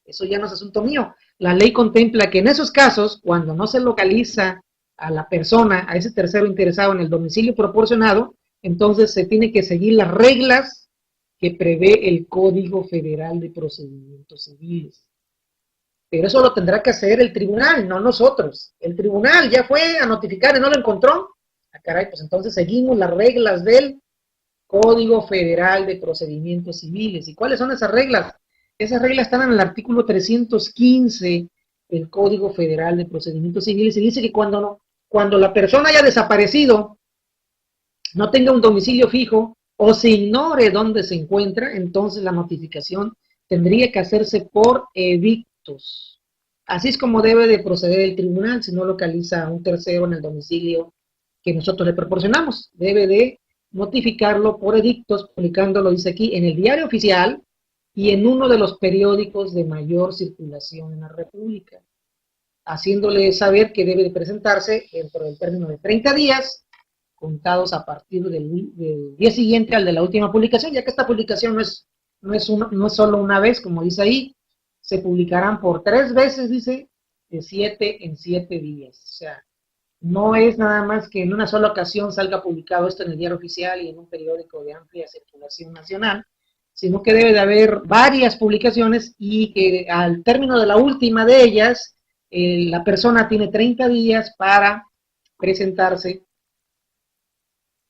eso ya no es asunto mío. La ley contempla que en esos casos, cuando no se localiza a la persona, a ese tercero interesado en el domicilio proporcionado, entonces se tiene que seguir las reglas que prevé el Código Federal de Procedimientos Civiles. Pero eso lo tendrá que hacer el tribunal, no nosotros. El tribunal ya fue a notificar y no lo encontró. Ah, caray, pues entonces seguimos las reglas del Código Federal de Procedimientos Civiles. ¿Y cuáles son esas reglas? Esas reglas están en el artículo 315 del Código Federal de Procedimientos Civiles y dice que cuando la persona haya desaparecido, no tenga un domicilio fijo o se ignore dónde se encuentra, entonces la notificación tendría que hacerse por edictos. Así es como debe de proceder el tribunal si no localiza a un tercero en el domicilio que nosotros le proporcionamos. Debe de notificarlo por edictos, publicándolo, dice aquí, en el diario oficial y en uno de los periódicos de mayor circulación en la República, haciéndole saber que debe de presentarse dentro del término de 30 días, contados a partir del día siguiente al de la última publicación, ya que esta publicación no es solo una vez, como dice ahí, se publicarán por 3 veces, dice, de 7 en 7 días. O sea, no es nada más que en una sola ocasión salga publicado esto en el diario oficial y en un periódico de amplia circulación nacional, sino que debe de haber varias publicaciones y que al término de la última de ellas, la persona tiene 30 días para presentarse.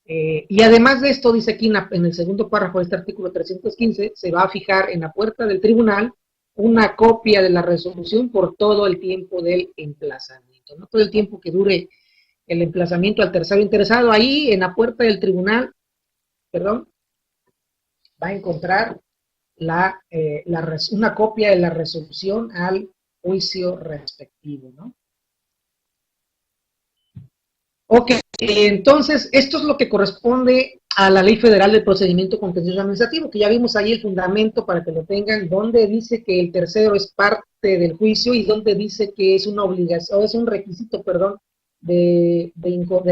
Y además de esto, dice aquí en el segundo párrafo de este artículo 315, se va a fijar en la puerta del tribunal una copia de la resolución por todo el tiempo del emplazamiento, no todo el tiempo que dure el emplazamiento al tercero interesado. Ahí en la puerta del tribunal, perdón, va a encontrar una copia de la resolución al juicio respectivo, ¿no? Ok, entonces esto es lo que corresponde a la Ley Federal del Procedimiento Contencioso Administrativo, que ya vimos ahí el fundamento para que lo tengan, donde dice que el tercero es parte del juicio y donde dice que es una obligación, o es un requisito, perdón, de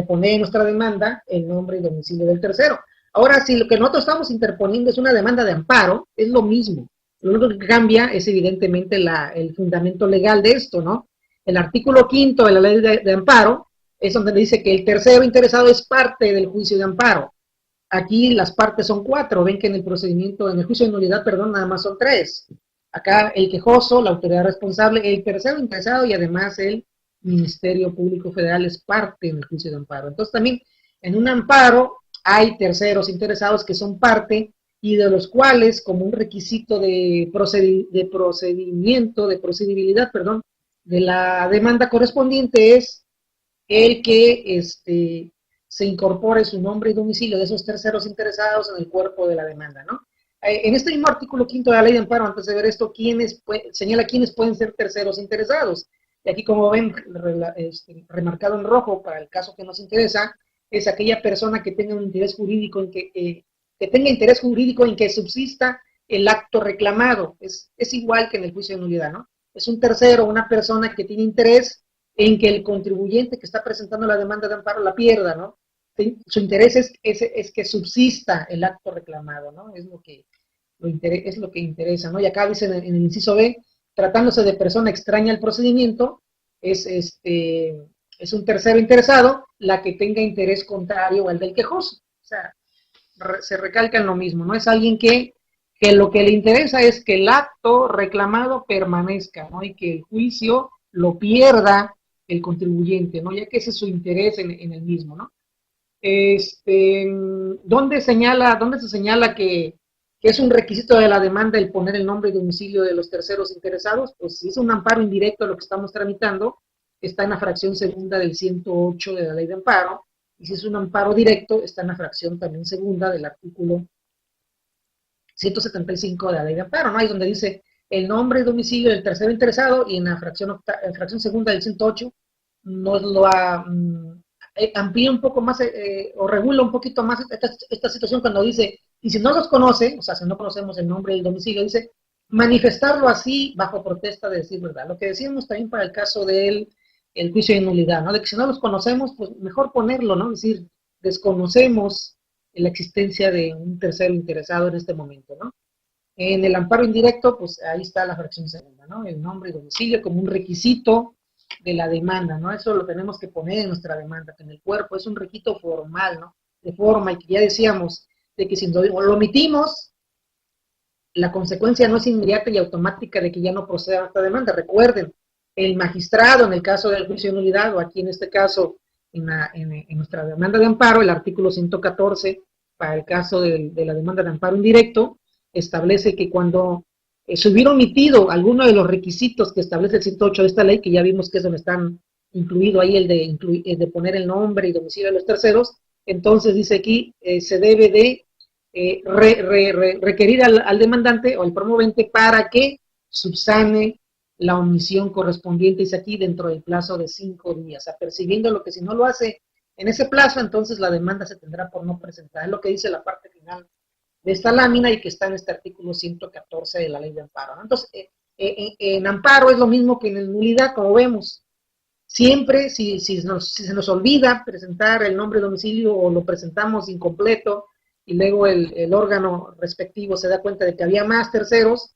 poner en nuestra demanda el nombre y domicilio del tercero. Ahora, si lo que nosotros estamos interponiendo es una demanda de amparo, es lo mismo. Lo único que cambia es evidentemente el fundamento legal de esto, ¿no? El artículo 5 de la ley de amparo es donde dice que el tercero interesado es parte del juicio de amparo. Aquí las partes son 4, ven que en el procedimiento, en el juicio de nulidad, perdón, nada más son 3. Acá el quejoso, la autoridad responsable, el tercero interesado y además el Ministerio Público Federal es parte en el juicio de amparo. Entonces también en un amparo hay terceros interesados que son parte y de los cuales como un requisito de procedibilidad, perdón, de la demanda correspondiente es el que se incorpore su nombre y domicilio de esos terceros interesados en el cuerpo de la demanda, ¿no? En este mismo artículo 5 de la ley de amparo, antes de ver esto, señala quiénes pueden ser terceros interesados. Y aquí, como ven, remarcado en rojo para el caso que nos interesa, es aquella persona que tenga un interés jurídico en que subsista el acto reclamado. Es igual que en el juicio de nulidad, ¿no? Es un tercero, una persona que tiene interés en que el contribuyente que está presentando la demanda de amparo la pierda, ¿no? Su interés es que subsista el acto reclamado, ¿no? Es lo que interesa, ¿no? Y acá dice en el inciso B, tratándose de persona extraña al procedimiento, es un tercero interesado la que tenga interés contrario al del quejoso. O sea, se recalca en lo mismo, ¿no? Es alguien que lo que le interesa es que el acto reclamado permanezca, ¿no? Y que el juicio lo pierda el contribuyente, ¿no? Ya que ese es su interés en el mismo, ¿no? ¿Dónde se señala que es un requisito de la demanda el poner el nombre y domicilio de los terceros interesados? Pues si es un amparo indirecto lo que estamos tramitando, está en la fracción segunda del 108 de la ley de amparo, y si es un amparo directo, está en la fracción también segunda del artículo 175 de la ley de amparo, ¿no? Ahí es donde dice el nombre y domicilio del tercero interesado, y en la fracción segunda del 108 nos lo amplía un poco más o regula un poquito más esta situación cuando dice, y si no los conoce, o sea, si no conocemos el nombre y el domicilio, dice manifestarlo así bajo protesta de decir verdad. Lo que decíamos también para el caso del juicio de nulidad, ¿no? De que si no los conocemos, pues mejor ponerlo, ¿no? Es decir, desconocemos la existencia de un tercero interesado en este momento, ¿no? En el amparo indirecto, pues ahí está la fracción segunda, ¿no? El nombre y domicilio como un requisito de la demanda, ¿no? Eso lo tenemos que poner en nuestra demanda, que en el cuerpo es un requisito formal, ¿no? De forma, y que ya decíamos, de que si lo omitimos, la consecuencia no es inmediata y automática de que ya no proceda nuestra demanda. Recuerden, el magistrado, en el caso del juicio de nulidad, o aquí en este caso, en nuestra demanda de amparo, el artículo 114, para el caso de la demanda de amparo indirecto, establece que cuando se hubiera omitido alguno de los requisitos que establece el 108 de esta ley, que ya vimos que es donde están incluido ahí el de poner el nombre y domicilio de los terceros, entonces dice aquí, se debe de requerir al demandante o al promovente para que subsane la omisión correspondiente, dice aquí, dentro del plazo de 5 días, apercibiendo lo que si no lo hace en ese plazo, entonces la demanda se tendrá por no presentar. Es lo que dice la parte final de esta lámina y que está en este artículo 114 de la ley de amparo, ¿no? Entonces, en amparo es lo mismo que en nulidad, como vemos. Siempre, si se nos olvida presentar el nombre y domicilio o lo presentamos incompleto y luego el órgano respectivo se da cuenta de que había más terceros,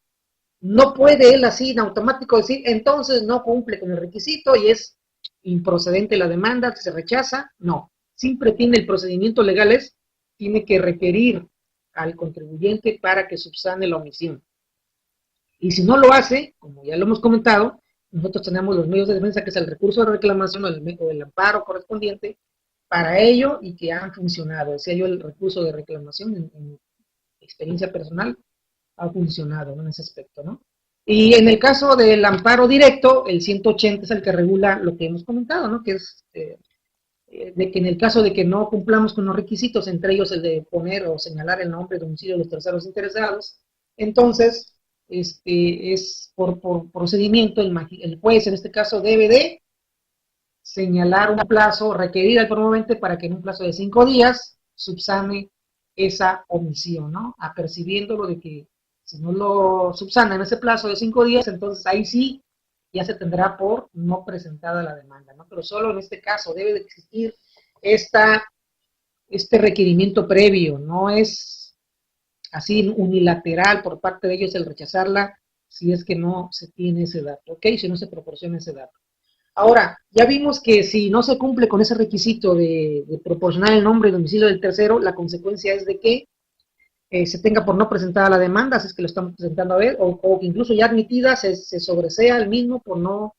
no puede él así en automático decir, entonces no cumple con el requisito y es improcedente la demanda, se rechaza. No, siempre tiene el procedimiento legal, tiene que requerir al contribuyente para que subsane la omisión. Y si no lo hace, como ya lo hemos comentado, nosotros tenemos los medios de defensa, que es el recurso de reclamación o el amparo correspondiente para ello, y que han funcionado. Decía yo, el recurso de reclamación en experiencia personal ha funcionado, ¿no? En ese aspecto, ¿no? Y en el caso del amparo directo, el 180 es el que regula lo que hemos comentado, ¿no? Que es de que en el caso de que no cumplamos con los requisitos, entre ellos el de poner o señalar el nombre y domicilio de los terceros interesados, entonces es por procedimiento, el juez en este caso debe de señalar un plazo, requerir al promovente para que en un plazo de 5 días subsane esa omisión, ¿no? Apercibiéndolo de que si no lo subsana en ese plazo de 5 días, entonces ahí sí ya se tendrá por no presentada la demanda, ¿no? Pero solo en este caso debe de existir esta, este requerimiento previo, no es así unilateral por parte de ellos el rechazarla si es que no se tiene ese dato, ¿ok? Si no se proporciona ese dato. Ahora, ya vimos que si no se cumple con ese requisito de proporcionar el nombre y domicilio del tercero, la consecuencia es de que se tenga por no presentada la demanda, si es que lo estamos presentando a ver, o que incluso ya admitida se sobresea el mismo por no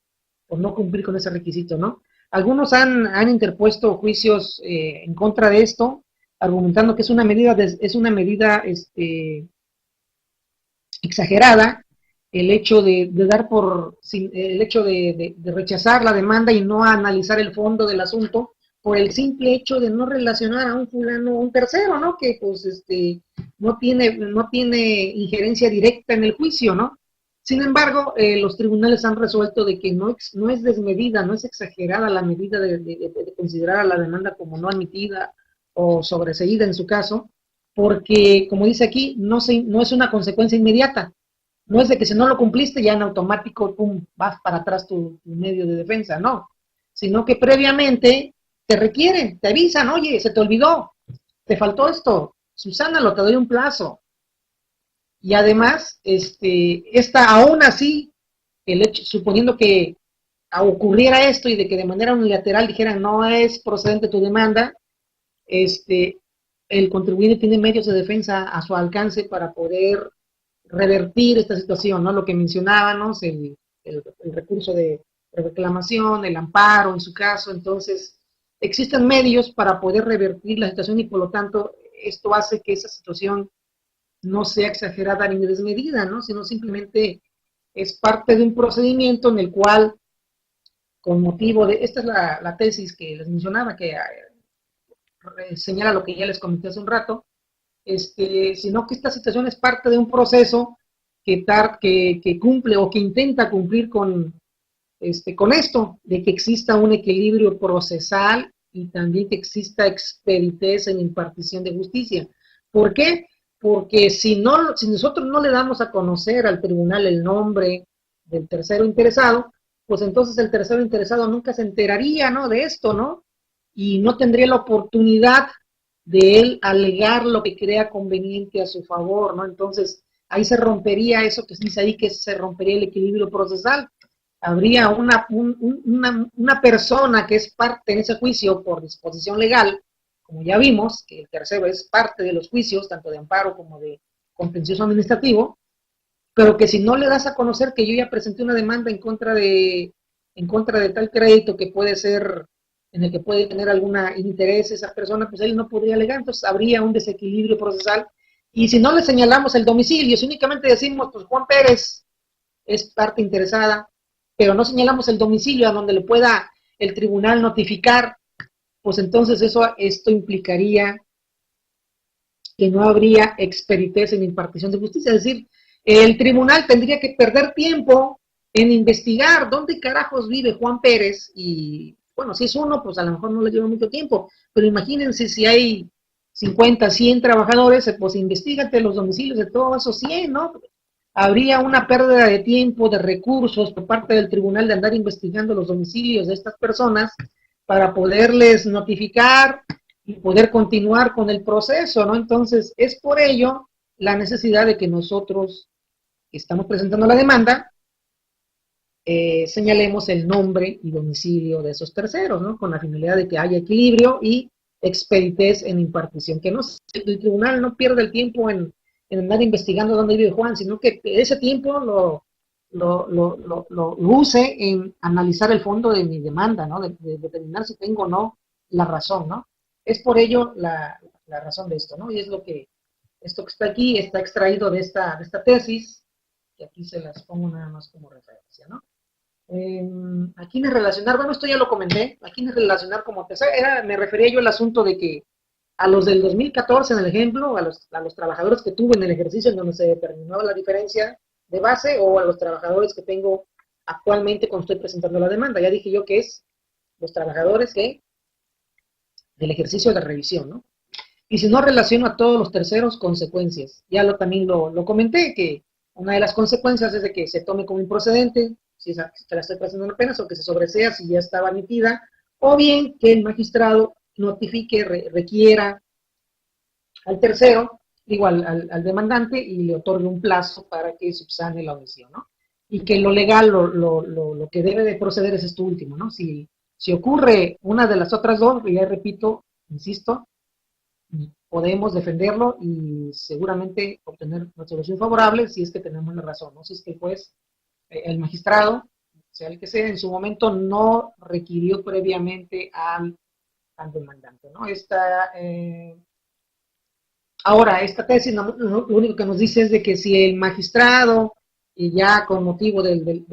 cumplir con ese requisito, ¿no? Algunos han interpuesto juicios en contra de esto, argumentando que es una medida, exagerada el hecho de dar por, el hecho de rechazar la demanda y no analizar el fondo del asunto por el simple hecho de no relacionar a un fulano, a un tercero, ¿no? Que pues no tiene injerencia directa en el juicio, ¿no? Sin embargo, los tribunales han resuelto de que no es desmedida, no es exagerada la medida de considerar a la demanda como no admitida o sobreseída en su caso, porque, como dice aquí, no es una consecuencia inmediata. No es de que si no lo cumpliste ya en automático, pum, vas para atrás tu medio de defensa, no. Sino que previamente te requieren, te avisan, oye, se te olvidó, te faltó esto, Susana, te doy un plazo. Y además, aún así, el hecho, suponiendo que ocurriera esto y de que de manera unilateral dijeran no es procedente tu demanda, este, el contribuyente tiene medios de defensa a su alcance para poder revertir esta situación, ¿no? Lo que mencionábamos, el recurso de reclamación, el amparo en su caso, entonces existen medios para poder revertir la situación y por lo tanto esto hace que esa situación no sea exagerada ni desmedida, ¿no? Sino simplemente es parte de un procedimiento en el cual, con motivo de, esta es la tesis que les mencionaba, que señala lo que ya les comenté hace un rato, sino que esta situación es parte de un proceso que cumple o que intenta cumplir con esto, de que exista un equilibrio procesal y también que exista expeditez en impartición de justicia. ¿Por qué? Porque si nosotros no le damos a conocer al tribunal el nombre del tercero interesado, pues entonces el tercero interesado nunca se enteraría, ¿no? De esto, ¿no? Y no tendría la oportunidad de él alegar lo que crea conveniente a su favor, ¿no? Entonces, ahí se rompería eso que se dice ahí, que se rompería el equilibrio procesal. Habría una persona que es parte en ese juicio por disposición legal, como ya vimos, que el tercero es parte de los juicios, tanto de amparo como de contencioso administrativo, pero que si no le das a conocer que yo ya presenté una demanda en contra de tal crédito que puede ser, en el que puede tener alguna interés esa persona, pues él no podría alegar, entonces habría un desequilibrio procesal. Y si no le señalamos el domicilio, si únicamente decimos, pues Juan Pérez es parte interesada, pero no señalamos el domicilio a donde le pueda el tribunal notificar, pues entonces esto implicaría que no habría expeditez en impartición de justicia, es decir, el tribunal tendría que perder tiempo en investigar dónde carajos vive Juan Pérez y, bueno, si es uno, pues a lo mejor no le lleva mucho tiempo, pero imagínense si hay 50, 100 trabajadores, pues investigate los domicilios de todos esos 100, ¿no? Habría una pérdida de tiempo, de recursos por parte del tribunal de andar investigando los domicilios de estas personas para poderles notificar y poder continuar con el proceso, ¿no? Entonces, es por ello la necesidad de que nosotros, que estamos presentando la demanda, señalemos el nombre y domicilio de esos terceros, ¿no? Con la finalidad de que haya equilibrio y expeditez en impartición, que no, el tribunal no pierda el tiempo en andar investigando dónde vive Juan, sino que ese tiempo lo use en analizar el fondo de mi demanda, ¿no? De determinar si tengo o no la razón, ¿no? Es por ello la razón de esto, ¿no? Y es esto que está aquí está extraído de esta tesis, que aquí se las pongo nada más como referencia, ¿no? A quiénes relacionar, bueno, esto ya lo comenté, a quiénes relacionar como tercera, me refería yo al asunto de que a los del 2014 en el ejemplo, a los trabajadores que tuve en el ejercicio en donde se determinaba la diferencia de base o a los trabajadores que tengo actualmente cuando estoy presentando la demanda. Ya dije yo que es los trabajadores que del ejercicio de revisión, ¿no? Y si no relaciono a todos los terceros, consecuencias. Ya también lo comenté, que una de las consecuencias es de que se tome como improcedente, si se la estoy presentando apenas, o que se sobresea si ya estaba emitida, o bien que el magistrado notifique, requiera al tercero, digo al demandante, y le otorgue un plazo para que subsane la omisión, ¿no? Y que lo legal, lo que debe de proceder es esto último, ¿no? Si ocurre una de las otras dos, ya repito, insisto, podemos defenderlo y seguramente obtener una solución favorable si es que tenemos la razón, ¿no? Si es que el juez, el magistrado, sea el que sea, en su momento no requirió previamente al demandante, ¿no? Ahora, esta tesis lo único que nos dice es de que si el magistrado, y ya con motivo del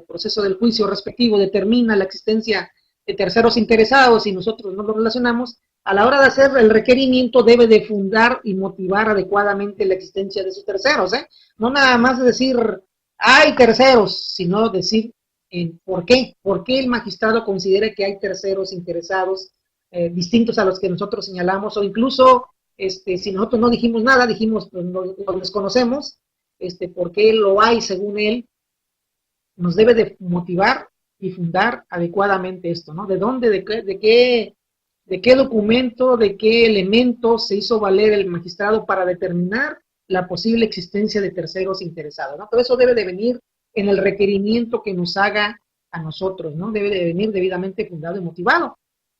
proceso del juicio respectivo, determina la existencia de terceros interesados y nosotros no lo relacionamos, a la hora de hacer el requerimiento debe de fundar y motivar adecuadamente la existencia de esos terceros, ¿eh? No nada más decir, hay terceros, sino decir por qué el magistrado considera que hay terceros interesados distintos a los que nosotros señalamos, o incluso si nosotros no dijimos nada, dijimos, pues lo desconocemos, por qué lo hay según él, nos debe de motivar y fundar adecuadamente esto, ¿no? ¿De dónde, de qué documento, de qué elementos se hizo valer el magistrado para determinar la posible existencia de terceros interesados, ¿no? Todo eso debe de venir en el requerimiento que nos haga a nosotros, ¿no? Debe de venir debidamente fundado y motivado.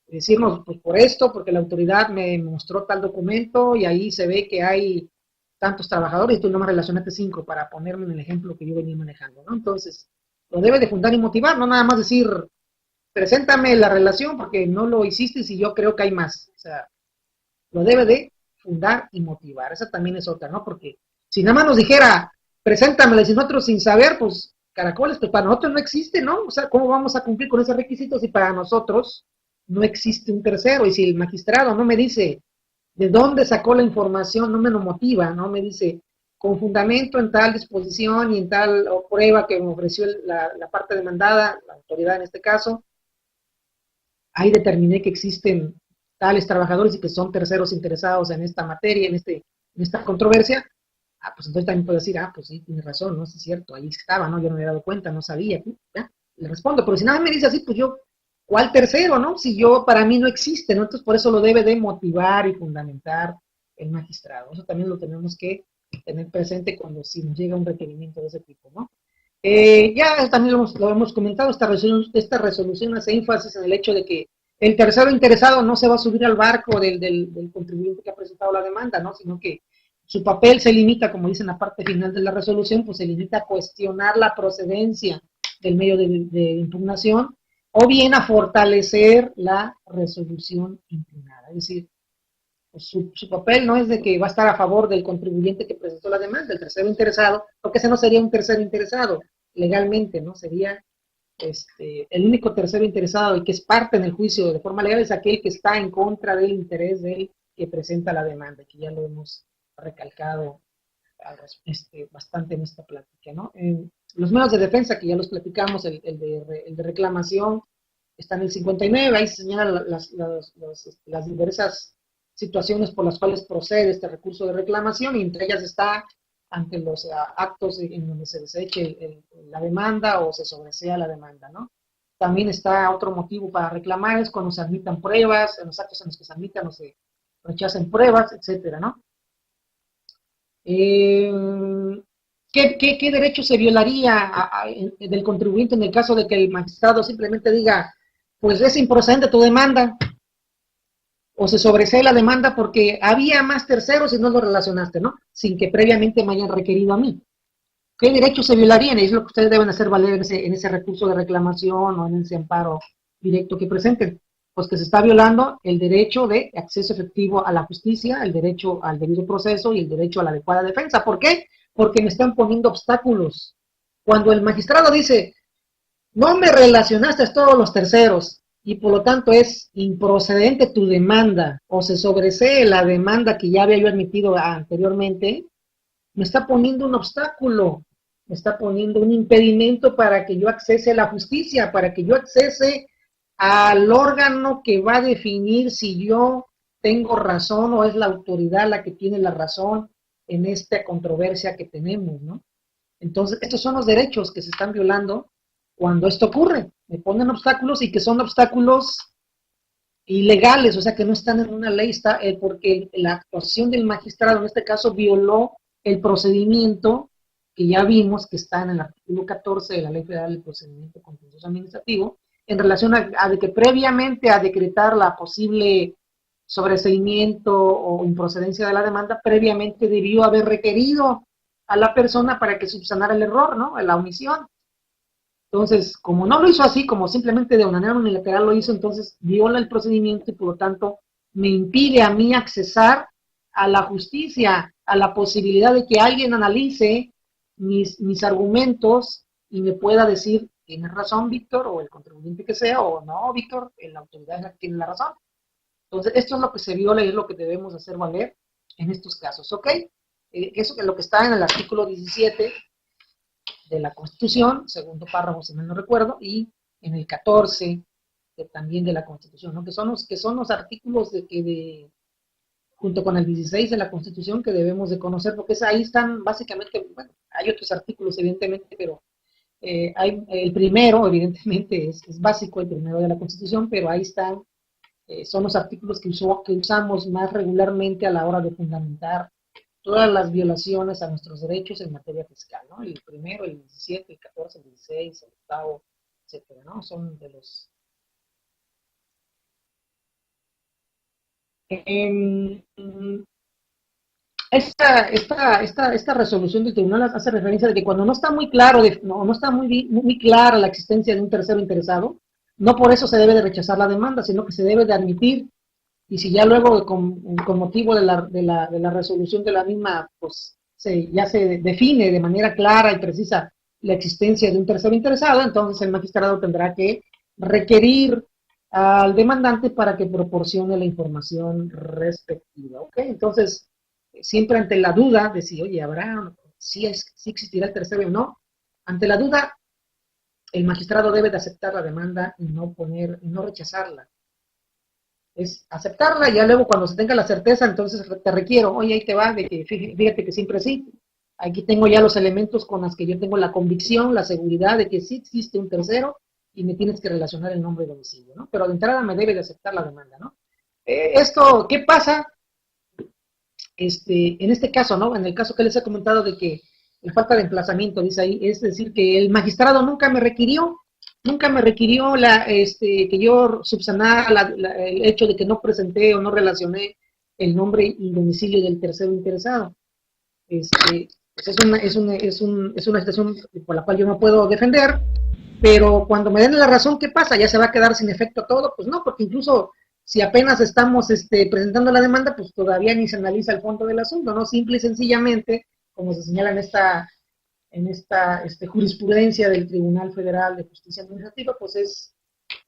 Decirnos, pues por esto, porque la autoridad me mostró tal documento y ahí se ve que hay tantos trabajadores y tú no me relacionaste 5 para ponerme en el ejemplo que yo venía manejando, ¿no? Entonces, lo debe de fundar y motivar, no nada más decir, preséntame la relación porque no lo hiciste y yo creo que hay más. O sea, lo debe de fundar y motivar. Esa también es otra, ¿no? Porque si nada más nos dijera, preséntamela, y si nosotros sin saber, pues caracoles, pues para nosotros no existe, ¿no? O sea, ¿cómo vamos a cumplir con esos requisitos si para nosotros no existe un tercero? Y si el magistrado no me dice de dónde sacó la información, no me lo motiva, no me dice con fundamento en tal disposición y en tal prueba que me ofreció la parte demandada, la autoridad en este caso, ahí determiné que existen tales trabajadores y que son terceros interesados en esta materia, en esta controversia. Pues entonces también puedo decir, pues sí, tiene razón, no es cierto, ahí estaba, ¿no? Yo no me había dado cuenta, no sabía, ya, le respondo, pero si nada me dice así, pues yo, ¿cuál tercero, no? Si yo, para mí no existe, ¿no? Entonces por eso lo debe de motivar y fundamentar el magistrado. Eso también lo tenemos que tener presente cuando si nos llega un requerimiento de ese tipo, ¿no? Ya también lo hemos comentado, esta resolución hace énfasis en el hecho de que el tercero interesado no se va a subir al barco del contribuyente que ha presentado la demanda, ¿no? Sino que su papel se limita, como dice en la parte final de la resolución, pues se limita a cuestionar la procedencia del medio de impugnación o bien a fortalecer la resolución impugnada. Es decir, pues su papel no es de que va a estar a favor del contribuyente que presentó la demanda, el tercero interesado, porque ese no sería un tercero interesado legalmente, ¿no? Sería el único tercero interesado y que es parte en el juicio de forma legal es aquel que está en contra del interés del que presenta la demanda, que ya lo hemos recalcado bastante en esta plática, ¿no? Los medios de defensa, que ya los platicamos, el de reclamación, está en el 59, ahí se señalan las diversas situaciones por las cuales procede este recurso de reclamación, y entre ellas está ante los actos en donde se deseche la demanda o se sobresea la demanda, ¿no? También está otro motivo para reclamar, es cuando se admitan pruebas, en los actos en los que se admitan o se rechacen pruebas, etcétera, ¿no? ¿Qué derecho se violaría del contribuyente en el caso de que el magistrado simplemente diga, pues es improcedente tu demanda, o se sobresee la demanda porque había más terceros y no lo relacionaste, ¿no? Sin que previamente me hayan requerido a mí? ¿Qué derechos se violarían? Es lo que ustedes deben hacer valer en ese recurso de reclamación o en ese amparo directo que presenten. Pues que se está violando el derecho de acceso efectivo a la justicia, el derecho al debido proceso y el derecho a la adecuada defensa. ¿Por qué? Porque me están poniendo obstáculos. Cuando el magistrado dice, no me relacionaste a todos los terceros y por lo tanto es improcedente tu demanda o se sobresee la demanda que ya había yo admitido anteriormente, me está poniendo un obstáculo, me está poniendo un impedimento para que yo accese a la justicia, para que yo accese al órgano que va a definir si yo tengo razón o es la autoridad la que tiene la razón en esta controversia que tenemos, ¿no? Entonces, estos son los derechos que se están violando cuando esto ocurre. Me ponen obstáculos y que son obstáculos ilegales, o sea, que no están en una ley, está, porque la actuación del magistrado en este caso violó el procedimiento que ya vimos que está en el artículo 14 de la Ley Federal del Procedimiento Contencioso Administrativo, en relación a de que previamente a decretar la posible sobreseimiento o improcedencia de la demanda, previamente debió haber requerido a la persona para que subsanara el error, ¿no? La omisión. Entonces, como no lo hizo así, como simplemente de manera unilateral lo hizo, entonces viola el procedimiento y por lo tanto me impide a mí accesar a la justicia, a la posibilidad de que alguien analice mis argumentos y me pueda decir, tienes razón, Víctor, o el contribuyente que sea, o no, Víctor, la autoridad es la que tiene la razón. Entonces, esto es lo que se viola y es lo que debemos hacer valer en estos casos, ¿ok? Eso es lo que está en el artículo 17 de la Constitución, segundo párrafo, si mal no recuerdo, y en el 14 también de la Constitución, ¿no? Que son los artículos junto con el 16 de la Constitución que debemos de conocer, porque ahí están básicamente, bueno, hay otros artículos evidentemente, pero hay el primero, evidentemente, es básico, el primero de la Constitución, pero ahí están, son los artículos que usamos más regularmente a la hora de fundamentar todas las violaciones a nuestros derechos en materia fiscal, ¿no? El primero, el 17, el 14, el 16, el octavo, etcétera, ¿no? Son de los... Esta resolución del tribunal hace referencia de que cuando no está muy claro, no está muy clara la existencia de un tercero interesado, no por eso se debe de rechazar la demanda, sino que se debe de admitir, y si ya luego con motivo de la resolución de la misma, pues ya se define de manera clara y precisa la existencia de un tercero interesado, entonces el magistrado tendrá que requerir al demandante para que proporcione la información respectiva, ¿ok? Entonces, siempre ante la duda de si, oye, habrá, si existirá el tercero o no, ante la duda, el magistrado debe de aceptar la demanda y no rechazarla. Es aceptarla y ya luego cuando se tenga la certeza, entonces te requiero, oye, ahí te va, de que fíjate que siempre sí. Aquí tengo ya los elementos con los que yo tengo la convicción, la seguridad de que sí existe un tercero y me tienes que relacionar el nombre y domicilio, ¿no? Pero de entrada me debe de aceptar la demanda, ¿no? Esto, ¿qué pasa? En este caso, ¿no? En el caso que les he comentado de que la falta de emplazamiento, dice ahí, es decir, que el magistrado nunca me requirió que yo subsanara el hecho de que no presenté o no relacioné el nombre y domicilio del tercero interesado. Pues es una situación por la cual yo no puedo defender, pero cuando me den la razón, ¿qué pasa? ¿Ya se va a quedar sin efecto todo? Pues no, porque incluso si apenas estamos presentando la demanda, pues todavía ni se analiza el fondo del asunto, ¿no? Simple y sencillamente, como se señala en esta jurisprudencia del Tribunal Federal de Justicia Administrativa, pues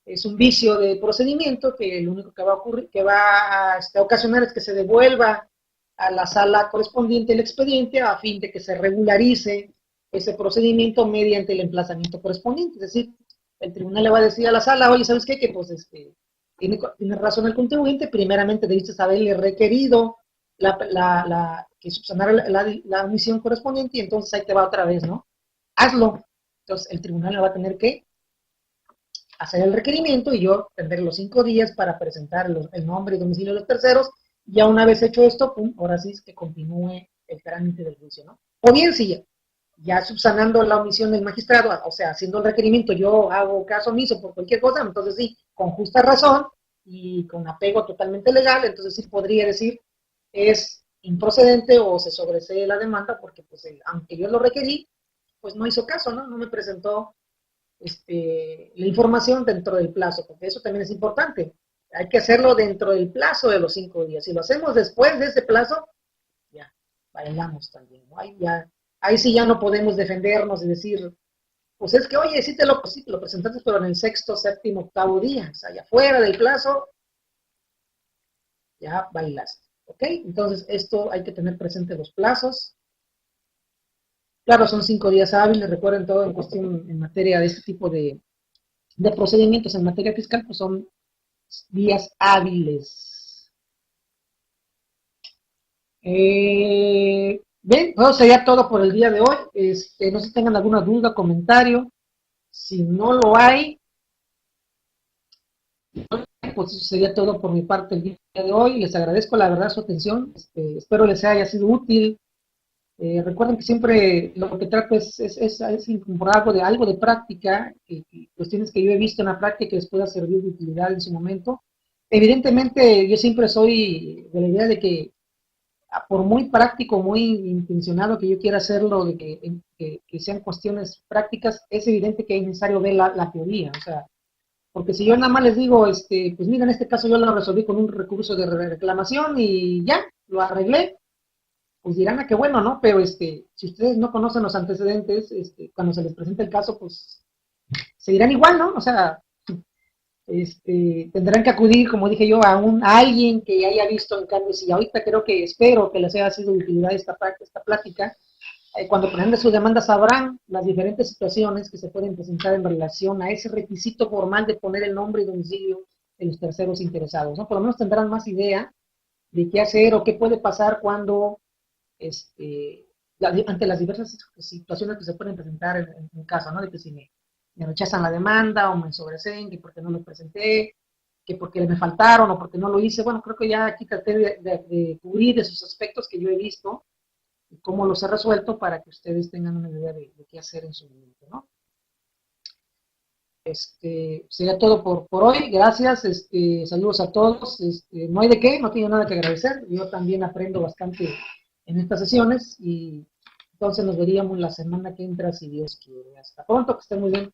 es un vicio de procedimiento que lo único que va a ocurrir, que va a ocasionar es que se devuelva a la sala correspondiente el expediente a fin de que se regularice ese procedimiento mediante el emplazamiento correspondiente. Es decir, el tribunal le va a decir a la sala, oye, ¿sabes qué? Que pues tiene razón el contribuyente, primeramente debiste haberle requerido que subsanara la omisión correspondiente y entonces ahí te va otra vez, ¿no? Hazlo. Entonces el tribunal le va a tener que hacer el requerimiento y yo tendré los 5 días para presentar el nombre y domicilio de los terceros. Ya una vez hecho esto, pum, ahora sí es que continúe el trámite del juicio, ¿no? O bien si ya subsanando la omisión del magistrado, o sea, haciendo el requerimiento, yo hago caso omiso por cualquier cosa, entonces sí, con justa razón y con apego totalmente legal, entonces sí podría decir es improcedente o se sobresee la demanda porque pues aunque yo lo requerí, pues no hizo caso, ¿no? No me presentó la información dentro del plazo, porque eso también es importante. Hay que hacerlo dentro del plazo de los 5 días. Si lo hacemos después de ese plazo, ya, bailamos también, ¿no? Ahí sí ya no podemos defendernos y decir, pues es que, oye, sí te lo presentaste, pero en el sexto, séptimo, octavo día, o sea, ya fuera del plazo, ya bailaste, ¿ok? Entonces, esto hay que tener presente los plazos. Claro, son 5 días hábiles, recuerden todo en cuestión, en materia de este tipo de procedimientos en materia fiscal, pues son días hábiles. Bien, eso sería todo por el día de hoy. No sé si tengan alguna duda, comentario. Si no lo hay, pues eso sería todo por mi parte el día de hoy. Les agradezco la verdad su atención. Espero les haya sido útil. Recuerden que siempre lo que trato es incorporar algo de práctica, cuestiones que yo he visto en la práctica que les pueda servir de utilidad en su momento. Evidentemente, yo siempre soy de la idea de que por muy práctico, muy intencionado que yo quiera hacerlo, de que sean cuestiones prácticas, es evidente que es necesario ver la teoría, o sea, porque si yo nada más les digo, pues mira, en este caso yo lo resolví con un recurso de reclamación y ya, lo arreglé, pues dirán, qué bueno, ¿no? Pero si ustedes no conocen los antecedentes, cuando se les presenta el caso, pues se dirán igual, ¿no? O sea, tendrán que acudir, como dije yo, a alguien que haya visto, en cambio, si ahorita creo que espero que les haya sido de utilidad esta plática, cuando presenten su demanda sabrán las diferentes situaciones que se pueden presentar en relación a ese requisito formal de poner el nombre y domicilio de los terceros interesados, ¿no? Por lo menos tendrán más idea de qué hacer o qué puede pasar cuando, ante las diversas situaciones que se pueden presentar en caso, ¿no? De que si me rechazan la demanda o me sobreseen, que porque no lo presenté, que porque me faltaron o porque no lo hice. Bueno, creo que ya aquí traté de cubrir esos aspectos que yo he visto y cómo los he resuelto para que ustedes tengan una idea de qué hacer en su momento, ¿no? Sería todo por hoy. Gracias. Saludos a todos. No hay de qué, no tengo nada que agradecer. Yo también aprendo bastante en estas sesiones y entonces nos veríamos la semana que entra si Dios quiere. Hasta pronto, que estén muy bien.